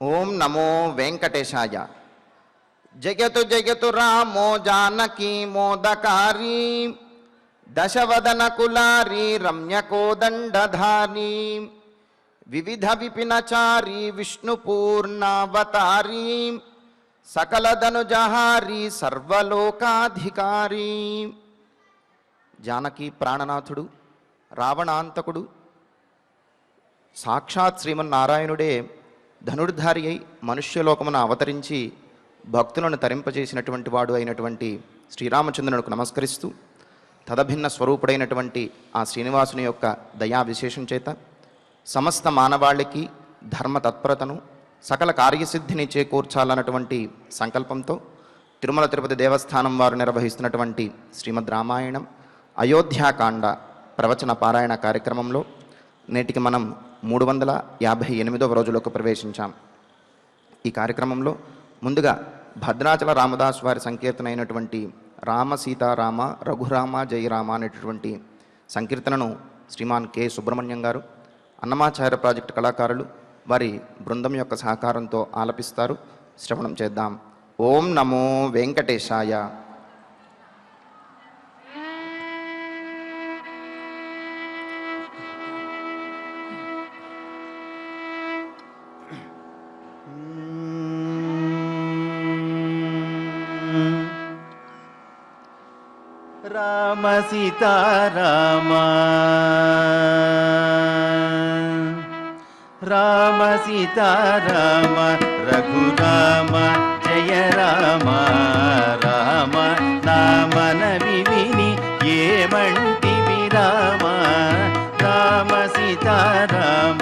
ఓం నమో వెంకటేశాయ. జగతు జగతు రామో జానకీ మోదకారీ దశవదన కులారీ రమ్యకోదండధారీ వివిధ విపినచారీ విష్ణుపూర్ణావతారీ సకలధనుజహారీ సర్వలోకాధికారీ. జానకి ప్రాణనాథుడు, రావణాంతకుడు, సాక్షాత్ శ్రీమన్నారాయణుడే ధనుర్ధారి అయి మనుష్యలోకమున అవతరించి భక్తులను తరింపజేసినటువంటి వాడు అయినటువంటి శ్రీరామచంద్రునికి నమస్కరిస్తూ, తదభిన్న స్వరూపుడైనటువంటి ఆ శ్రీనివాసుని యొక్క దయా విశేషం చేత సమస్త మానవాళికి ధర్మ తత్పరతను సకల కార్యసిద్ధిని చేకూర్చాలన్నటువంటి సంకల్పంతో తిరుమల తిరుపతి దేవస్థానం వారు నిర్వహిస్తున్నటువంటి శ్రీమద్ రామాయణం అయోధ్యాకాండ ప్రవచన పారాయణ కార్యక్రమంలో నేటికి మనం 358వ రోజులోకి ప్రవేశించాం. ఈ కార్యక్రమంలో ముందుగా భద్రాచల రామదాస్ వారి సంకీర్తన అయినటువంటి రామ సీతారామ రఘురామ జయరామ అనేటటువంటి సంకీర్తనను శ్రీమాన్ కె సుబ్రహ్మణ్యం గారు, అన్నమాచార్య ప్రాజెక్టు కళాకారులు వారి బృందం యొక్క సహకారంతో ఆలపిస్తారు. శ్రవణం చేద్దాం. ఓం నమో వెంకటేశాయ. రామ సీతారామ రామ సీతారామ రఘురామ జయ రామ రామ నామనవి విని ఏమంటివి రామ రామ సీతారామ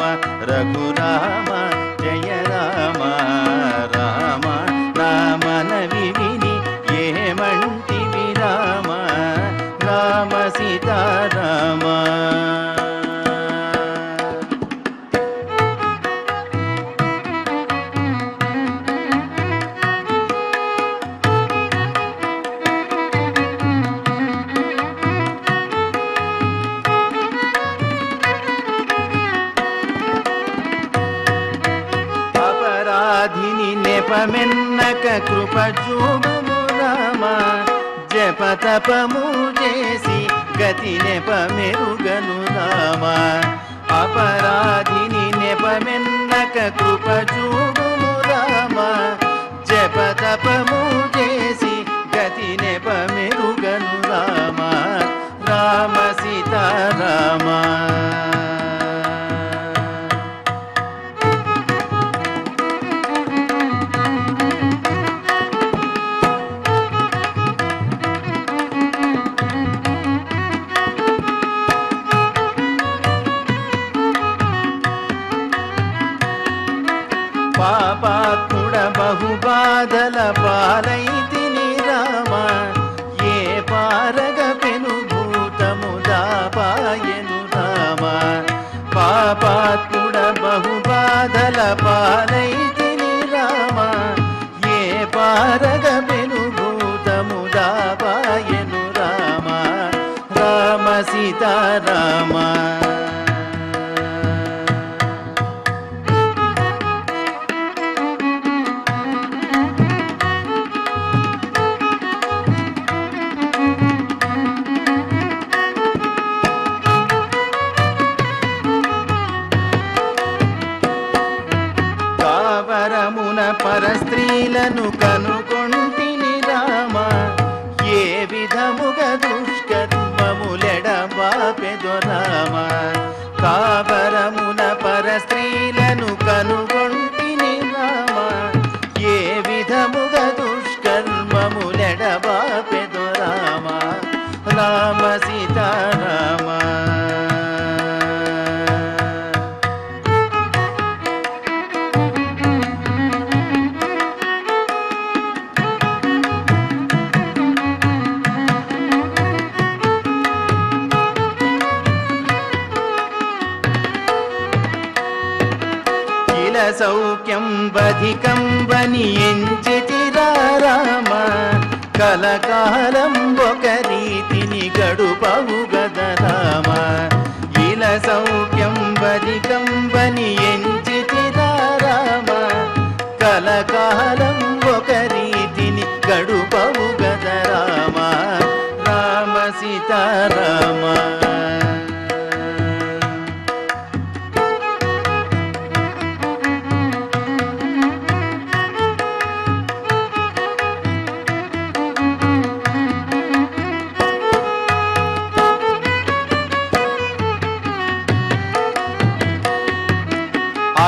రఘురామ జయ రామ రామ నామనవి విని ఏమంటివి రామ రామ సీతారామ. అపరాధిని నెపమెన్నక కృప చూపుము రామ జపతపము చేసి గతి నెపమెరుగను రామ అపరాధిని నెపమెన్నక కృప చూపుము రామ జపతపము చేసి గతి నెపమెరుగను రామ రామ సీతారామ. పాపాత్ముడ బహుబాధల పాలైతిని రామ ఏ పారగ పెను భూతము దాపాయను రామ పాపాత్ముడ బహుబాధల పాలైతిని రామ ఏ పారగ పెను భూతము దాపాయను రామ రామ సీతారామ. కావరమున పరస్త్రీలను కనుకొంటిని రామ ఏ విధముగా దుష్కర్మములెడబాపెదో రామ కావరమున పరస్త్రీలను కనుకొంటిని రామ ఏ విధముగా దుష్కర్మములెడబాపెదో రామ రామ సీతారామ. సౌఖ్యం బధికం వని ఎంచితిరా రామ కలకాలం ఒక రీతిని గడుపవు గద రామ ఇల సౌఖ్యం బధికం వని ఎంచితిరా రామ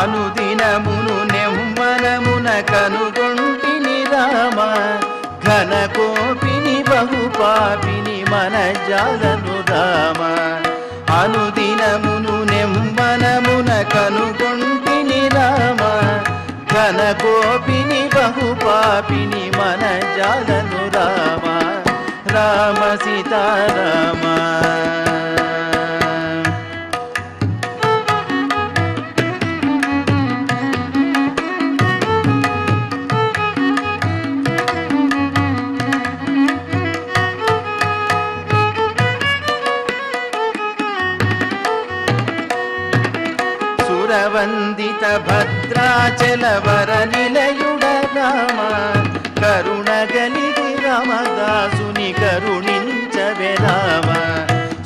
అనుదినమును నెమ్మనమున కనుగొంటిని రామ ఘన కోపిని బహుపాపిని మన జాలను రామ అనుదినమును నెమ్మనమున కనుగొంటిని రామ ఘన కోపిని బహుపాపిని మన జాలను రామ రామ సీతారామ సురవందిత భద్రాచలవర నిలయుడ రామ కరుణగలిగి రామదాసుని కరుణించవే రామ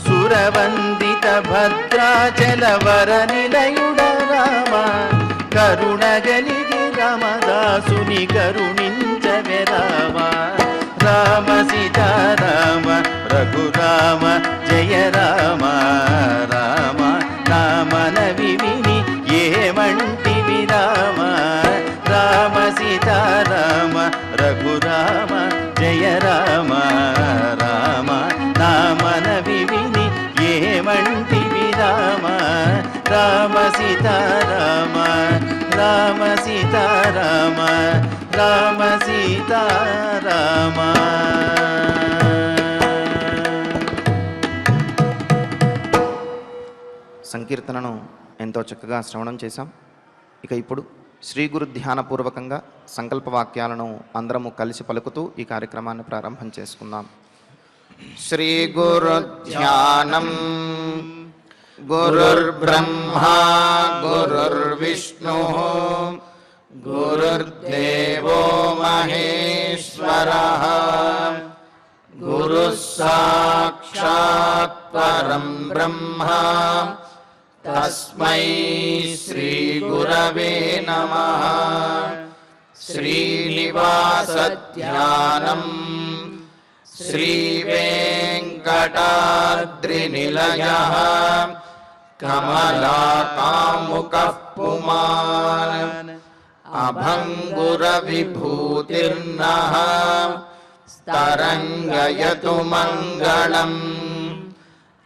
సురవందిత భద్రాచలవర నిలయుడ రామ కరుణగలిగి రామదాసుని కరుణించవే రామ రామ సీతారామ రఘురామ జయ రామ రామ నామన విని ఏమంటివి రామ రామ సీతారామ రఘురామ జయ రామ రామ నామన విని ఏమంటివి రామ రామ సీతారామ రామ సీతారామ రామ సీతారామ సంకీర్తనను ఎంతో చక్కగా శ్రవణం చేశాం. ఇక ఇప్పుడు శ్రీ గురు ధ్యానపూర్వకంగా సంకల్ప వాక్యాలను అందరము కలిసి పలుకుతూ ఈ కార్యక్రమాన్ని ప్రారంభం చేసుకుందాం. శ్రీ గురు ధ్యానం గురుర్బ్రహ్మా గురుర్విష్ణు గురుర్దేవో మహేశ్వరః గురుః సాక్షాత్ పరం బ్రహ్మ తస్మై శ్రీ గురవే నమః. శ్రీనివాస ధ్యానం శ్రీ వెంకటాద్రినిలయః కమలాకాముకః పుమాన్ అభంగుర విభూతిర్నః తరంగయతు మంగళం.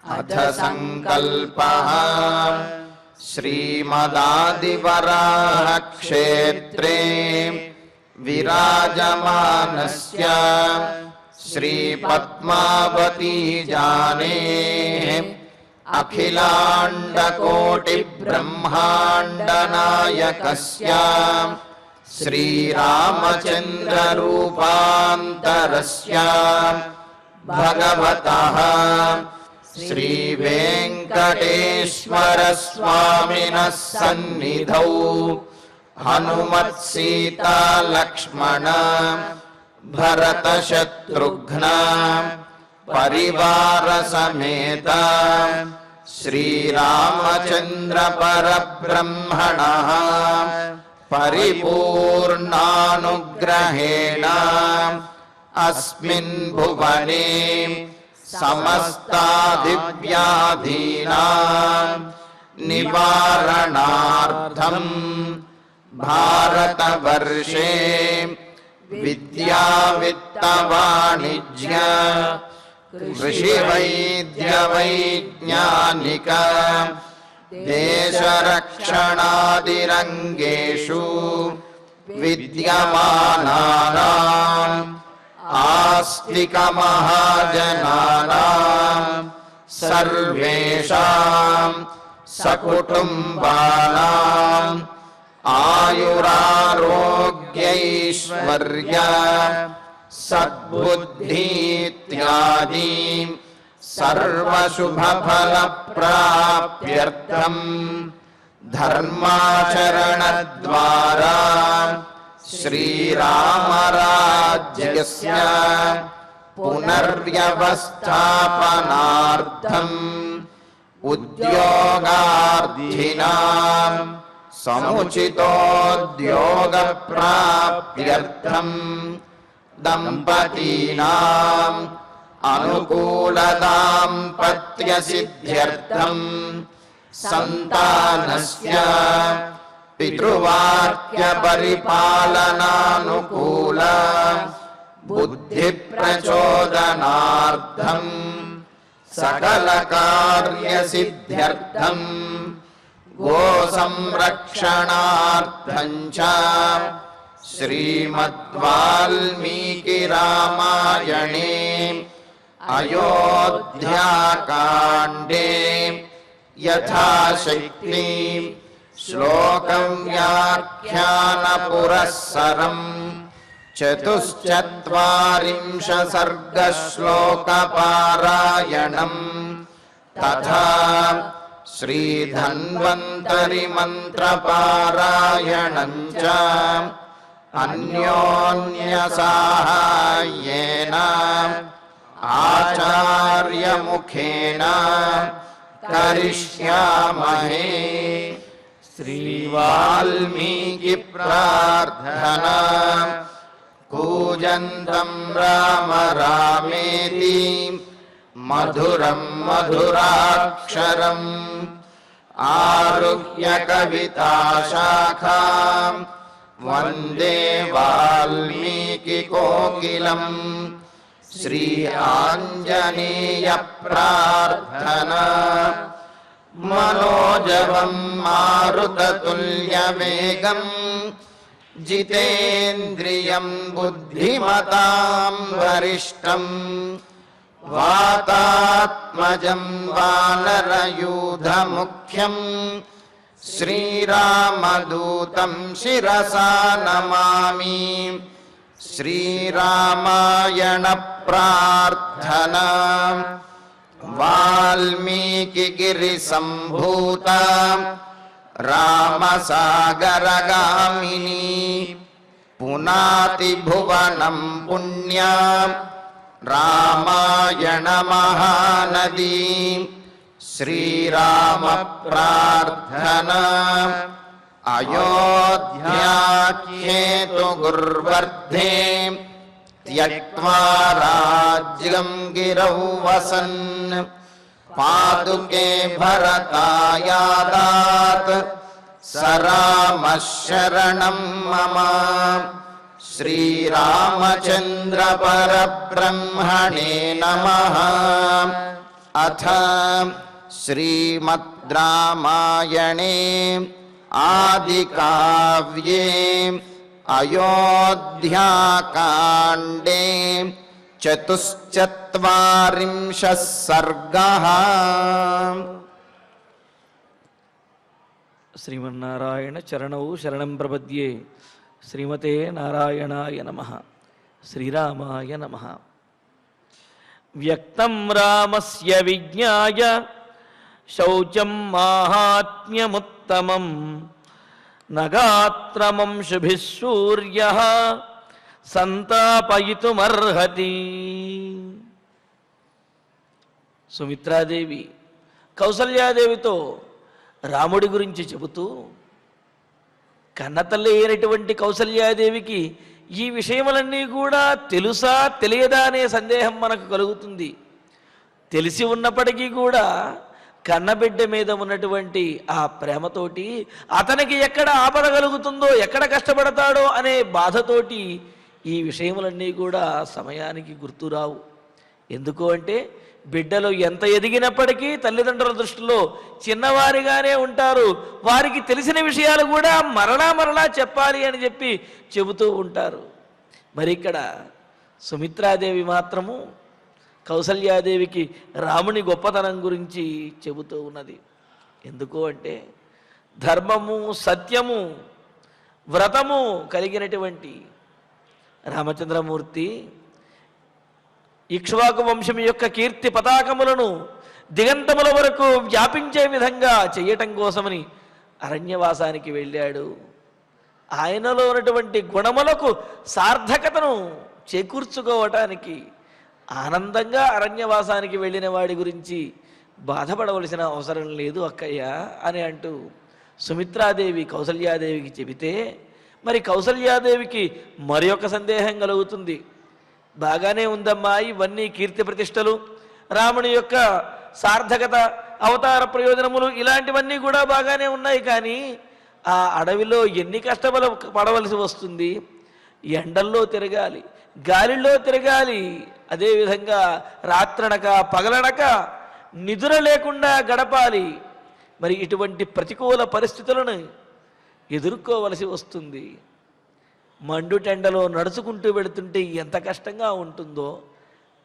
అథ సంకల్పః శ్రీమదాదివరాహ క్షేత్రే విరాజమానస్య శ్రీ పద్మావతీ జానేః అఖిలాండకోటి బ్రహ్మాండ నాయకస్య శ్రీరామచంద్ర రూపాంతరస్య భగవతః శ్రీ వెంకటేశ్వర స్వామినః సన్నిధౌ హనుమత్ సీతా లక్ష్మణ భరత శత్రుఘ్న పరివార సమేత శ్రీరామచంద్ర పరబ్రహ్మణః పరిపూర్ణానుగ్రహేణ అస్మిన్ భువనే సమస్తాదివ్యాధీనాం నివారణార్థం భారతవర్షే విద్యా విత్త వాణిజ్య కృషి వైద్య వైజ్ఞానిక దేశరక్షణాదిరంగేషు విద్యమానానాం ఆస్తిక మహాజనానాం సర్వేషాం సకుటుంబానాం ఆయురారోగ్యైశ్వర్య సద్బుద్ధీత్యాది సర్వశుభఫలప్రాప్త్యర్థం ధర్మాచరణద్వారా శ్రీరామరాజ్యస్య పునర్వ్యవస్థాపనార్థం ఉద్యోగార్థినాం సముచితోద్యోగప్రాప్త్యర్థం దంపతీనాం అనుకూలదాంపత్యసిద్ధ్యర్థం సంతానస్య పితృవాక్య పరిపాలనానుకూల బుద్ధి ప్రచోదనార్థం సకల కార్య సిద్ధ్యర్థం గో సంరక్షణార్థం చ శ్రీమద్వాల్మీకి రామాయణే అయోధ్యాకాండే యథాశక్తి శ్లోకం వ్యాఖ్యాన పురస్సరం చతుశ్చత్వారింశ సర్గ శ్లోక పారాయణం తథా శ్రీధన్వంతరి మంత్ర పారాయణం చ అన్యోన్య సాహాయ్యేన ఆచార్య ముఖేన కరిష్యామహే. శ్రీ వాల్మీకి ప్రార్థనా కూజంతం రామ రామేతి మధురం మధురాక్షరం ఆరుహ్య కవితా శాఖాం వందే వాల్మీకి కోకిలం. శ్రీ ఆంజనేయ ప్రార్థనా మనోజవం మారుతతుల్యవేగం జితేంద్రియం బుద్ధిమతాం వరిష్టం వాతాత్మజం వానరయూధముఖ్యం శ్రీరామదూతం శిరసా నమామి. శ్రీరామాయణ ప్రార్థనా వాల్మీకి గిరి సంభూత రామసాగరగామిని పునాతి భువనం పుణ్యా రామాయణ మహానదీ. శ్రీరామ ప్రార్థనా అయోధ్యాఖ్యేతు గుర్వర్ధే త్యక్త్వా రాజ్యం గిరౌ వసన్ పాదుకే భరతాయాదాత్ స రామః శరణం మమ. శ్రీరామచంద్ర పరబ్రహ్మణే నమః. అథ శ్రీమద్ రామాయణే ఆదికావ్యే అయోధ్యాకాండే చతుశ్చత్వారింశః సర్గః. శ్రీమన్నారాయణ చరణౌ శరణం ప్రపద్యే. శ్రీమతే నారాయణాయ నమః. శ్రీరామాయ నమః. వ్యక్తం రామస్య విజ్ఞాయ శౌచం మాహాత్మ్యముత్తమం నగాత్రమంశుభిః సూర్యః సంతాపయితుమర్హతి. సుమిత్రాదేవి కౌసల్యాదేవితో రాముడి గురించి చెబుతూ, కన్నతల్లి అయినటువంటి కౌసల్యాదేవికి ఈ విషయములన్నీ కూడా తెలుసా తెలియదా అనే సందేహం మనకు కలుగుతుంది. తెలిసి ఉన్నప్పటికీ కూడా కన్నబిడ్డ మీద ఉన్నటువంటి ఆ ప్రేమతోటి అతనికి ఎక్కడ ఆపద కలుగుతుందో, ఎక్కడ కష్టపడతాడో అనే బాధతోటి ఈ విషయములన్నీ కూడా సమయానికి గుర్తురావు. ఎందుకు అంటే బిడ్డలు ఎంత ఎదిగినప్పటికీ తల్లిదండ్రుల దృష్టిలో చిన్నవారిగానే ఉంటారు. వారికి తెలిసిన విషయాలు కూడా మరలా చెప్పాలి అని చెప్పి చెబుతూ ఉంటారు. మరి ఇక్కడ సుమిత్రాదేవి మాత్రము కౌసల్యాదేవికి రాముని గొప్పతనం గురించి చెబుతూ ఉన్నది. ఎందుకు అంటే ధర్మము, సత్యము, వ్రతము కలిగినటువంటి రామచంద్రమూర్తి ఇక్ష్వాకు వంశం యొక్క కీర్తి పతాకములను దిగంతముల వరకు వ్యాపించే విధంగా చేయటం కోసమని అరణ్యవాసానికి వెళ్ళాడు. ఆయనలో ఉన్నటువంటి గుణములకు సార్థకతను చేకూర్చుకోవటానికి ఆనందంగా అరణ్యవాసానికి వెళ్ళిన వాడి గురించి బాధపడవలసిన అవసరం లేదు అక్కయ్య అని అంటూ సుమిత్రాదేవి కౌసల్యాదేవికి చెబితే, మరి కౌసల్యాదేవికి మరి ఒక సందేహం కలుగుతుంది. బాగానే ఉందమ్మా, ఇవన్నీ కీర్తి ప్రతిష్టలు, రాముని యొక్క సార్థకత, అవతార ప్రయోజనములు ఇలాంటివన్నీ కూడా బాగానే ఉన్నాయి. కానీ ఆ అడవిలో ఎన్ని కష్టములు పడవలసి వస్తుంది. ఎండల్లో తిరగాలి, గాలిలో తిరగాలి, అదేవిధంగా రాత్రనక పగలనక నిద్ర లేకుండా గడపాలి. మరి ఇటువంటి ప్రతికూల పరిస్థితులను ఎదుర్కోవలసి వస్తుంది. మండుటెండలో నడుచుకుంటూ వెళుతుంటే ఎంత కష్టంగా ఉంటుందో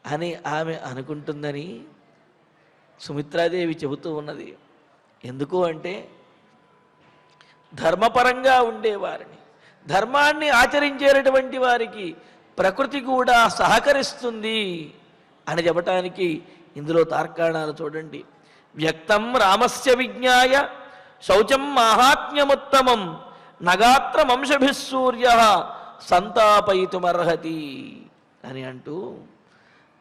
అని ఆమె అనుకుంటుందని సుమిత్రాదేవి చెబుతూ ఉన్నది. ఎందుకు అంటే ధర్మపరంగా ఉండేవారిని, ధర్మాన్ని ఆచరించేటటువంటి వారికి ప్రకృతి కూడా సహకరిస్తుంది అని చెప్పటానికి ఇందులో తార్కాణాలు చూడండి. వ్యక్తం రామస్య విజ్ఞాయ శౌచం మాహాత్మ్యముత్తమం నగాత్ర వంశభిసూర్య సంతాపయితుమర్హతి అని అంటూ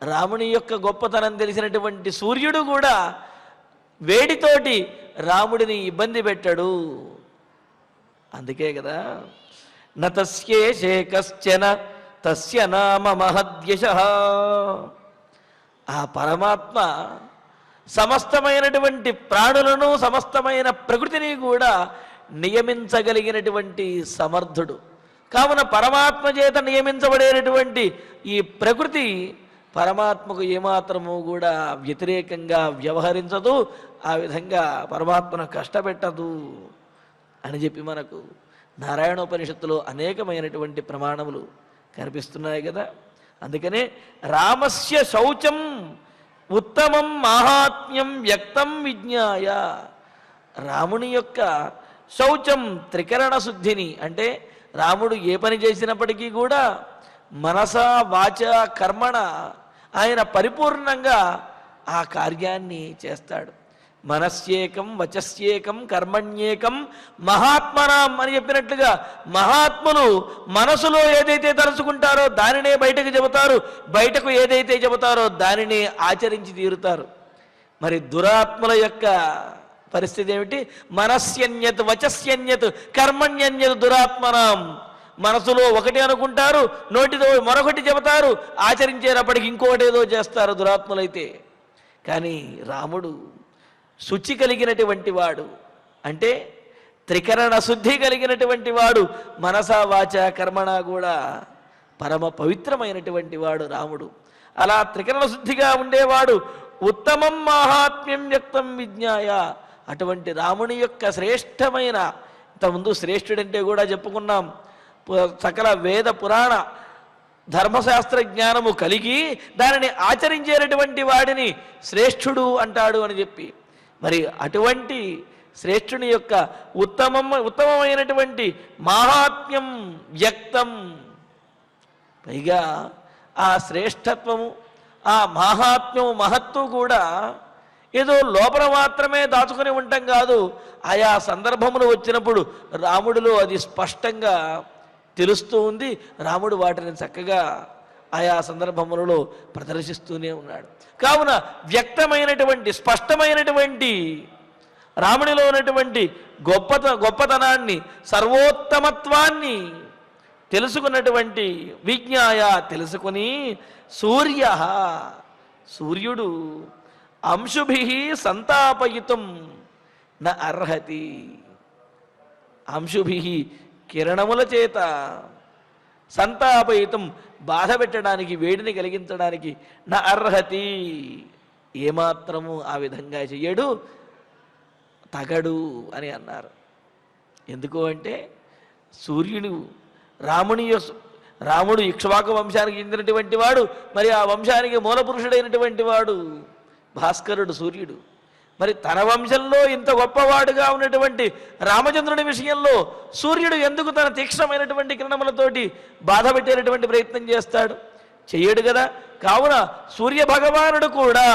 రాముని యొక్క గొప్పతనం తెలిసినటువంటి సూర్యుడు కూడా వేడితోటి రాముడిని ఇబ్బంది పెట్టాడు. అందుకే కదా నతస్యేషే కశ్చన తస్య నామ మహద్యశః. ఆ పరమాత్మ సమస్తమైనటువంటి ప్రాణులను సమస్తమైన ప్రకృతిని కూడా నియమించగలిగినటువంటి సమర్థుడు. కావున పరమాత్మ చేత నియమించబడేటటువంటి ఈ ప్రకృతి పరమాత్మకు ఏమాత్రము కూడా వ్యతిరేకంగా వ్యవహరించదు, ఆ విధంగా పరమాత్మను కష్టపెట్టదు అని చెప్పి మనకు నారాయణోపనిషత్తులో అనేకమైనటువంటి ప్రమాణములు కనిపిస్తున్నాయి కదా. అందుకనే రామస్య శౌచం ఉత్తమం మాహాత్మ్యం వ్యక్తం విజ్ఞాయ. రాముని యొక్క శౌచం త్రికరణ శుద్ధిని, అంటే రాముడు ఏ పని చేసినప్పటికీ కూడా మనస వాచ కర్మణ ఆయన పరిపూర్ణంగా ఆ కార్యాన్ని చేస్తాడు. మనస్యేకం వచస్యేకం కర్మణ్యేకం మహాత్మనాం అని చెప్పినట్లుగా మహాత్ములు మనసులో ఏదైతే తలుచుకుంటారో దానినే బయటకు చెబుతారు, బయటకు ఏదైతే చెబుతారో దానినే ఆచరించి తీరుతారు. మరి దురాత్ముల యొక్క పరిస్థితి ఏమిటి? మనస్యన్యత్ వచస్యన్యత్ కర్మణ్యన్యత్ దురాత్మనాం. మనసులో ఒకటి అనుకుంటారు, నోటితో మరొకటి చెబుతారు, ఆచరించేటప్పటికి ఇంకొకటి ఏదో చేస్తారు దురాత్ములైతే. కానీ రాముడు శుచి కలిగినటువంటి వాడు, అంటే త్రికరణ శుద్ధి కలిగినటువంటి వాడు, మనస వాచ కర్మణ కూడా పరమ పవిత్రమైనటువంటి వాడు రాముడు. అలా త్రికరణ శుద్ధిగా ఉండేవాడు. ఉత్తమం మాహాత్మ్యం వ్యక్తం విజ్ఞాయ. అటువంటి రాముని యొక్క శ్రేష్టమైన, ఇంతకుముందు శ్రేష్ఠుడంటే కూడా చెప్పుకున్నాం, సకల వేద పురాణ ధర్మశాస్త్ర జ్ఞానము కలిగి దానిని ఆచరించేటటువంటి వాడిని శ్రేష్ఠుడు అంటాడు అని చెప్పి, మరి అటువంటి శ్రేష్ఠుని యొక్క ఉత్తమమైనటువంటి మాహాత్మ్యం వ్యక్తం. పైగా ఆ శ్రేష్టత్వము, ఆ మాహాత్మ్యము, మహత్తు కూడా ఏదో లోపల మాత్రమే దాచుకొని ఉండటం కాదు. ఆయా సందర్భములు వచ్చినప్పుడు రాముడిలో అది స్పష్టంగా తెలుస్తూ ఉంది. రాముడు వాటిని చక్కగా ఆయా సందర్భములలో ప్రదర్శిస్తూనే ఉన్నాడు. కావున వ్యక్తమైనటువంటి స్పష్టమైనటువంటి రాముడిలో ఉన్నటువంటి గొప్పతనాన్ని, సర్వోత్తమత్వాన్ని తెలుసుకున్నటువంటి విజ్ఞాయ తెలుసుకుని సూర్యుడు అంశుభి సంతాపయితం న అర్హతి. అంశుభి కిరణముల చేత సంతాపయితం బాధ పెట్టడానికి, వేడిని కలిగించడానికి నా అర్హతి ఏమాత్రము ఆ విధంగా చెయ్యడు, తగడు అని అన్నారు. ఎందుకు అంటే రాముడు ఇక్ష్వాకు వంశానికి చెందినటువంటి వాడు, మరి ఆ వంశానికి మూల పురుషుడైనటువంటి వాడు భాస్కరుడు సూర్యుడు. మరి తన వంశంలో ఇంత గొప్పవాడుగా ఉన్నటువంటి రామచంద్రుని విషయంలో సూర్యుడు ఎందుకు తన తీక్ష్ణమైనటువంటి కిరణములతోటి బాధ పెట్టేటటువంటి ప్రయత్నం చేస్తాడు? చెయ్యడు కదా. కావున సూర్య భగవానుడు కూడా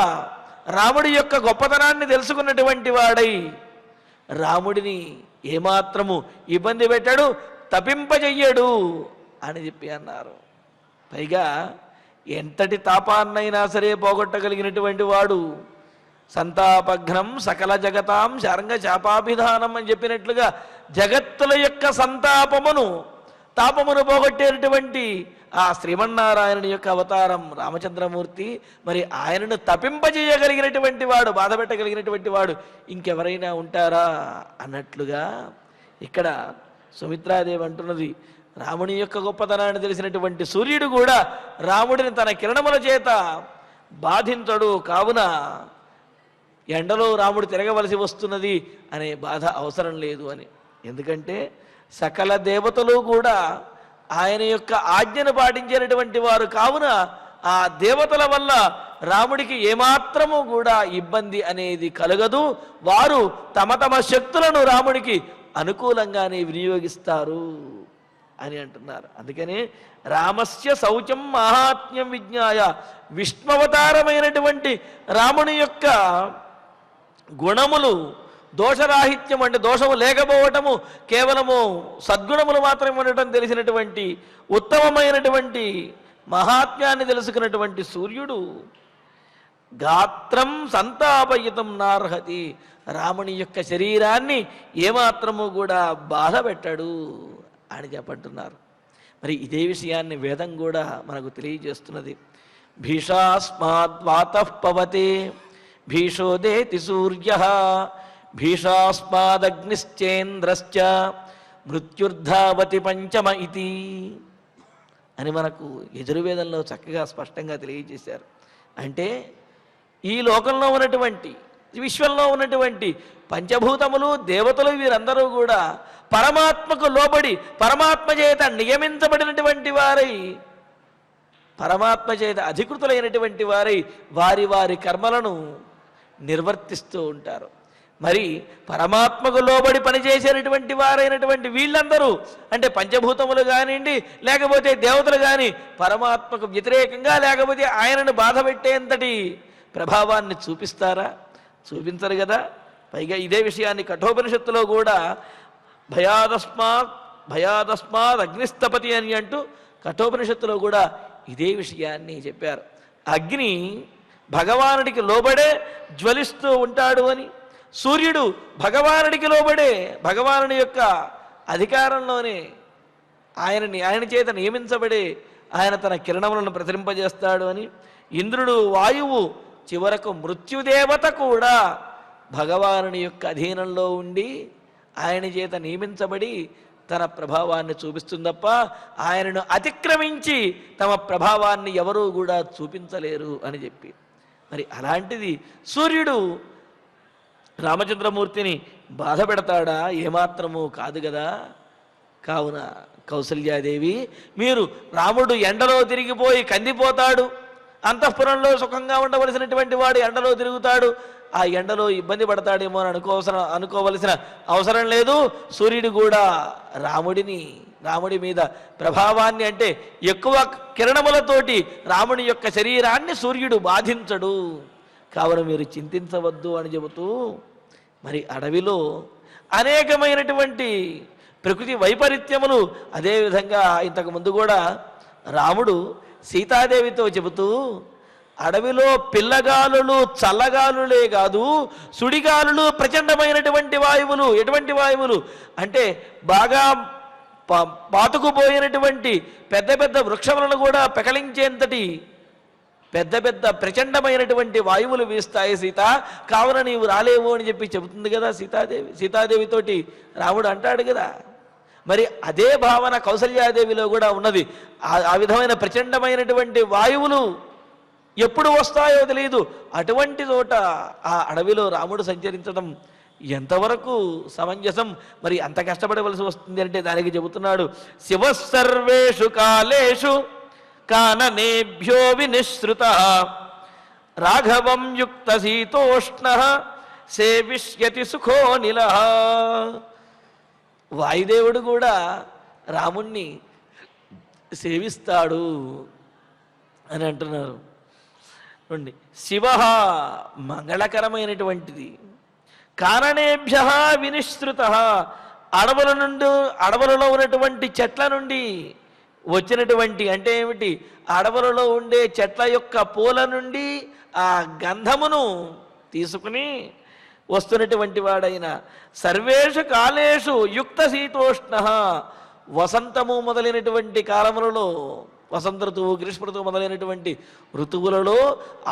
రాముడి యొక్క గొప్పతనాన్ని తెలుసుకున్నటువంటి వాడై రాముడిని ఏమాత్రము ఇబ్బంది పెట్టాడు, తపింపజెయ్యడు అని చెప్పి అన్నారు. పైగా ఎంతటి తాపాన్నైనా సరే పోగొట్టగలిగినటువంటి వాడు. సంతాపఘ్నం సకల జగతాం శరంగ చాపాభిధానం అని చెప్పినట్లుగా జగత్తుల యొక్క తాపమును పోగొట్టేటటువంటి ఆ శ్రీమన్నారాయణుని యొక్క అవతారం రామచంద్రమూర్తి. మరి ఆయనను తపింపజేయగలిగినటువంటి వాడు, బాధ పెట్టగలిగినటువంటి వాడు ఇంకెవరైనా ఉంటారా అన్నట్లుగా ఇక్కడ సుమిత్రాదేవి అంటున్నది, రాముని యొక్క గొప్పతనాన్ని తెలిసినటువంటి సూర్యుడు కూడా రాముడిని తన కిరణముల చేత బాధించడు, కావున ఎండలో రాముడు తిరగవలసి వస్తున్నది అనే బాధ అవసరం లేదు అని. ఎందుకంటే సకల దేవతలు కూడా ఆయన యొక్క ఆజ్ఞను పాటించేటటువంటి వారు కావున ఆ దేవతల వల్ల రాముడికి ఏమాత్రము కూడా ఇబ్బంది అనేది కలగదు. వారు తమ తమ శక్తులను రాముడికి అనుకూలంగానే వినియోగిస్తారు అని అంటున్నారు. అందుకనే రామస్య శౌచం మహాత్మ్యం విజ్ఞాయ, విష్ణువతారమైనటువంటి రాముని యొక్క గుణములు దోషరాహిత్యం అంటే దోషము లేకపోవటము, కేవలము సద్గుణములు మాత్రమే ఉండటం తెలిసినటువంటి ఉత్తమమైనటువంటి మహాత్మ్యాన్ని తెలుసుకున్నటువంటి సూర్యుడు గాత్రం సంతాపయుతం నార్హతి, రాముని యొక్క శరీరాన్ని ఏమాత్రము కూడా బాధ పెట్టడు అని చెప్పంటున్నారు. మరి ఇదే విషయాన్ని వేదం కూడా మనకు తెలియజేస్తున్నది. భీషాస్మాద్వాతః పవతే భీషోదేతి సూర్య భీషాస్మాదగ్నిశ్చేంద్రశ్చ మృత్యుర్ధావతి పంచమ ఇతి అని మనకు యజుర్వేదంలో చక్కగా స్పష్టంగా తెలియజేశారు. అంటే ఈ లోకంలో ఉన్నటువంటి విశ్వంలో ఉన్నటువంటి పంచభూతములు దేవతలు వీరందరూ కూడా పరమాత్మకు లోబడి పరమాత్మ చేత నియమించబడినటువంటి వారై, పరమాత్మ చేత అధికృతులైనటువంటి వారై వారి వారి కర్మలను నిర్వర్తిస్తూ ఉంటారు. మరి పరమాత్మకు లోబడి పనిచేసేటటువంటి వారైనటువంటి వీళ్ళందరూ అంటే పంచభూతములు కానివ్వండి లేకపోతే దేవతలు కానీ పరమాత్మకు వ్యతిరేకంగా లేకపోతే ఆయనను బాధ పెట్టేంతటి ప్రభావాన్ని చూపిస్తారా? చూపించరు కదా. పైగా ఇదే విషయాన్ని కఠోపనిషత్తులో కూడా భయాదస్మాత్ అగ్నిస్తపతి అని అంటూ కఠోపనిషత్తులో కూడా ఇదే విషయాన్ని చెప్పారు. అగ్ని భగవానుడికి లోబడే జ్వలిస్తూ ఉంటాడు అని, సూర్యుడు భగవానుడికి లోబడే భగవానుడి యొక్క అధికారంలోనే ఆయన చేత నియమించబడే ఆయన తన కిరణములను ప్రసరింపజేస్తాడు అని, ఇంద్రుడు వాయువు చివరకు మృత్యుదేవత కూడా భగవానుని యొక్క అధీనంలో ఉండి ఆయన చేత నియమించబడి తన ప్రభావాన్ని చూపిస్తుంది తప్ప ఆయనను అతిక్రమించి తమ ప్రభావాన్ని ఎవరూ కూడా చూపించలేరు అని చెప్పి, మరి అలాంటిది సూర్యుడు రామచంద్రమూర్తిని బాధ పెడతాడా? ఏమాత్రము కాదు కదా. కావున కౌసల్యాదేవి, మీరు రాముడు ఎండలో తిరిగిపోయి కందిపోతాడు, అంతఃపురంలో సుఖంగా ఉండవలసినటువంటి వాడు ఎండలో తిరుగుతాడు, ఆ ఎండలో ఇబ్బంది పడతాడేమో అని అనుకోవలసిన అవసరం లేదు. సూర్యుడు కూడా రాముడి మీద ప్రభావాన్ని అంటే ఎక్కువ కిరణములతోటి రాముడి యొక్క శరీరాన్ని సూర్యుడు బాధించడు, కావున మీరు చింతించవద్దు అని చెబుతూ, మరి అడవిలో అనేకమైనటువంటి ప్రకృతి వైపరీత్యములు, అదేవిధంగా ఇంతకుముందు కూడా రాముడు సీతాదేవితో చెబుతూ, అడవిలో పిల్లగాలులు చల్లగాలులే కాదు సుడిగాలులు ప్రచండమైనటువంటి వాయువులు. ఎటువంటి వాయువులు అంటే బాగా పాతుకుపోయినటువంటి పెద్ద పెద్ద వృక్షములను కూడా పెకలించేంతటి పెద్ద పెద్ద ప్రచండమైనటువంటి వాయువులు వీస్తాయి సీత, కావున నీవు రాలేవు అని చెప్పి చెబుతుంది కదా సీతాదేవితోటి రాముడు అంటాడు కదా. మరి అదే భావన కౌసల్యాదేవిలో కూడా ఉన్నది. ఆ విధమైన ప్రచండమైనటువంటి వాయువులు ఎప్పుడు వస్తాయో తెలియదు, అటువంటి చోట ఆ అడవిలో రాముడు సంచరించడం ఎంతవరకు సమంజసం? మరి అంత కష్టపడవలసి వస్తుంది అంటే దానికి చెబుతున్నాడు, శివ సర్వేషు కాలేషు కాననేభ్యో వినిశ్రుత రాఘవం యుక్త శీతోష్ణ సేవిష్యతి సుఖోనిల. వాయుదేవుడు కూడా రాముణ్ణి సేవిస్తాడు అని అంటున్నారు. శివ మంగళకరమైనటువంటిది, కారణేభ్య వినిశ్రుత అడవులలో ఉన్నటువంటి చెట్ల నుండి వచ్చినటువంటి అంటే ఏమిటి, అడవులలో ఉండే చెట్ల యొక్క పూల నుండి ఆ గంధమును తీసుకుని వస్తున్నటువంటి వాడైన సర్వేషు కాలేషు యుక్త శీతోష్ణ, వసంతము మొదలైనటువంటి కాలములలో వసంత ఋతువు, గ్రీష్మ ఋతువు మొదలైనటువంటి ఋతువులలో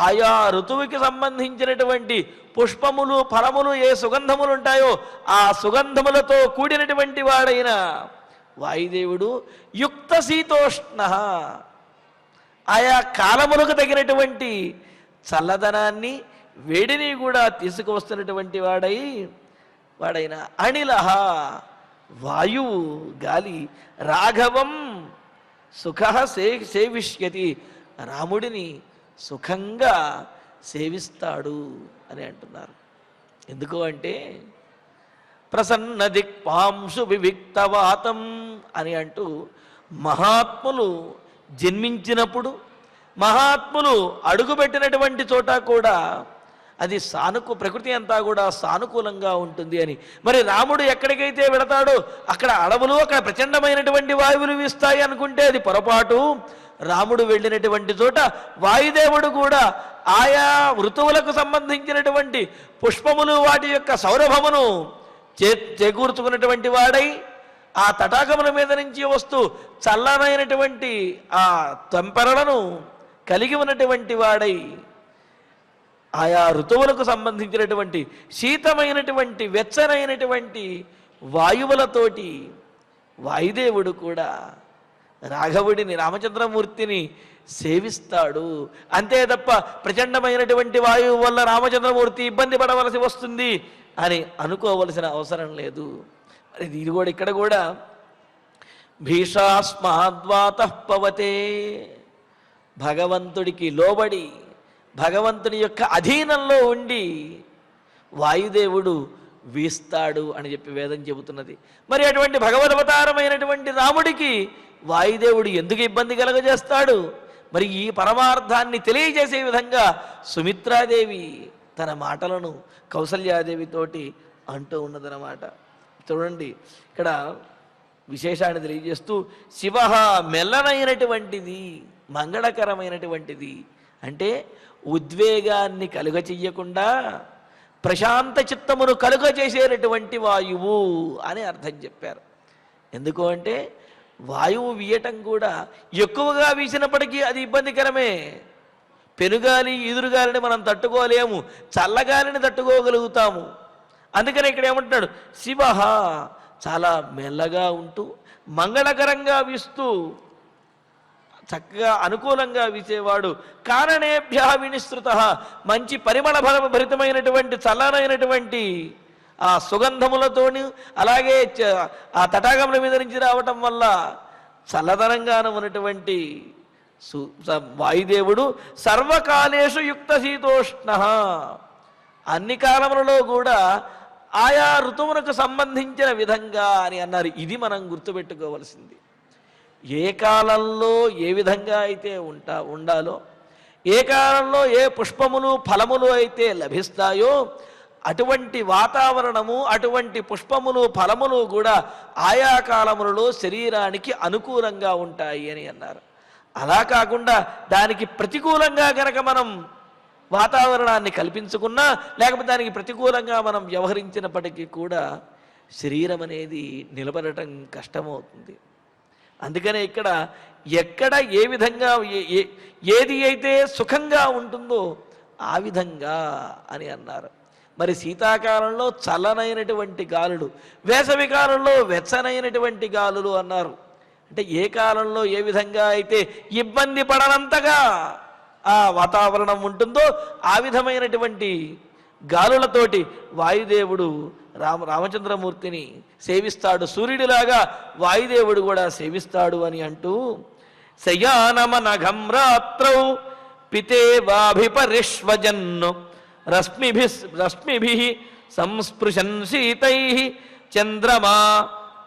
ఆయా ఋతువుకి సంబంధించినటువంటి పుష్పములు, ఫలములు, ఏ సుగంధములు ఉంటాయో ఆ సుగంధములతో కూడినటువంటి వాడైన వాయుదేవుడు యుక్త శీతోష్ణ, ఆయా కాలములకు తగినటువంటి చల్లదనాన్ని, వేడిని కూడా తీసుకువస్తున్నటువంటి వాడైన అనిలహ వాయువు, గాలి, రాఘవం సుఖ సేవిష్యతి, రాముడిని సుఖంగా సేవిస్తాడు అని అంటున్నారు. ఎందుకు అంటే ప్రసన్న దిక్పాంశు వివిక్తవాతం అని అంటూ మహాత్ములు జన్మించినప్పుడు, మహాత్ములు అడుగుపెట్టినటువంటి చోట కూడా అది ప్రకృతి అంతా కూడా సానుకూలంగా ఉంటుంది అని. మరి రాముడు ఎక్కడికైతే వెళతాడో అక్కడ అడవులు, అక్కడ ప్రచండమైనటువంటి వాయువులు వీస్తాయి అనుకుంటే అది పొరపాటు. రాముడు వెళ్ళినటువంటి చోట వాయుదేవుడు కూడా ఆయా ఋతువులకు సంబంధించినటువంటి పుష్పములు, వాటి యొక్క సౌరభమును చేకూర్చుకున్నటువంటి వాడై, ఆ తటాకముల మీద నుంచి వస్తూ చల్లనైనటువంటి ఆ తంపెరలను కలిగి ఉన్నటువంటి వాడై, ఆయా ఋతువులకు సంబంధించినటువంటి శీతమైనటువంటి, వెచ్చనైనటువంటి వాయువులతోటి వాయుదేవుడు కూడా రాఘవుడిని, రామచంద్రమూర్తిని సేవిస్తాడు. అంతే తప్ప ప్రచండమైనటువంటి వాయువు వల్ల రామచంద్రమూర్తి ఇబ్బంది పడవలసి వస్తుంది అని అనుకోవలసిన అవసరం లేదు. మరి ఇది కూడా ఇక్కడ కూడా భీషాస్మాద్వాతః పవతే, భగవంతుడికి లోబడి, భగవంతుని యొక్క అధీనంలో ఉండి వాయుదేవుడు వీస్తాడు అని చెప్పి వేదం చెబుతున్నది. మరి అటువంటి భగవదవతారమైనటువంటి రాముడికి వాయుదేవుడు ఎందుకు ఇబ్బంది కలగజేస్తాడు? మరి ఈ పరమార్థాన్ని తెలియజేసే విధంగా సుమిత్రాదేవి తన మాటలను కౌసల్యాదేవితోటి అంటూ ఉన్నదన్నమాట. చూడండి, ఇక్కడ విశేషాన్ని తెలియజేస్తూ శివ మెల్లనైనటువంటిది, మంగళకరమైనటువంటిది అంటే ఉద్వేగాన్ని కలుగ చెయ్యకుండా ప్రశాంత చిత్తమును కలుగ చేసేటటువంటి వాయువు అని అర్థం చెప్పారు. ఎందుకు అంటే వాయువు వీయటం కూడా ఎక్కువగా వీసినప్పటికీ అది ఇబ్బందికరమే. పెనుగాలి, ఈదురుగాలిని మనం తట్టుకోలేము, చల్లగాలిని తట్టుకోగలుగుతాము. అందుకని ఇక్కడ ఏమంటున్నాడు, శివ చాలా మెల్లగా ఉంటూ మంగళకరంగా వీస్తూ చక్కగా అనుకూలంగా వీసేవాడు. కారణేభ్య వినిశ్రుత, మంచి పరిమళ భరితమైనటువంటి చల్లనైనటువంటి ఆ సుగంధములతోని, అలాగే ఆ తటాకముల మీద నుంచి రావటం వల్ల చల్లదనంగాను ఉన్నటువంటి వాయుదేవుడు సర్వకాలేషు యుక్త శీతోష్ణ, అన్ని కాలములలో కూడా ఆయా ఋతువులకు సంబంధించిన విధంగా అని అన్నారు. ఇది మనం గుర్తుపెట్టుకోవలసింది. ఏ కాలంలో ఏ విధంగా అయితే ఉండాలో, ఏ కాలంలో ఏ పుష్పములు, ఫలములు అయితే లభిస్తాయో అటువంటి వాతావరణము, అటువంటి పుష్పములు, ఫలములు కూడా ఆయా కాలములలో శరీరానికి అనుకూలంగా ఉంటాయి అని అన్నారు. అలా కాకుండా దానికి ప్రతికూలంగా గనక మనం వాతావరణాన్ని కల్పించుకున్నా, లేకపోతే దానికి ప్రతికూలంగా మనం వ్యవహరించినప్పటికీ కూడా శరీరం అనేది నిలబడటం కష్టమవుతుంది. అందుకనే ఇక్కడ ఎక్కడ ఏ విధంగా ఏది అయితే సుఖంగా ఉంటుందో ఆ విధంగా అని అన్నారు. మరి శీతాకాలంలో చల్లనైనటువంటి గాలులు, వేసవి కాలంలో వెచ్చనైనటువంటి గాలులు అన్నారు. అంటే ఏ కాలంలో ఏ విధంగా అయితే ఇబ్బంది పడనంతగా ఆ వాతావరణం ఉంటుందో ఆ విధమైనటువంటి గాలులతోటి వాయుదేవుడు రామచంద్రమూర్తిని సేవిస్తాడు. సూర్యుడిలాగా వాయుదేవుడు కూడా సేవిస్తాడు అని అంటూ శయానమనఘం రాత్రౌ పితేవాభిపరిష్వజన్ను రశ్మిభి సంస్పృశన్ శీతై చంద్రమా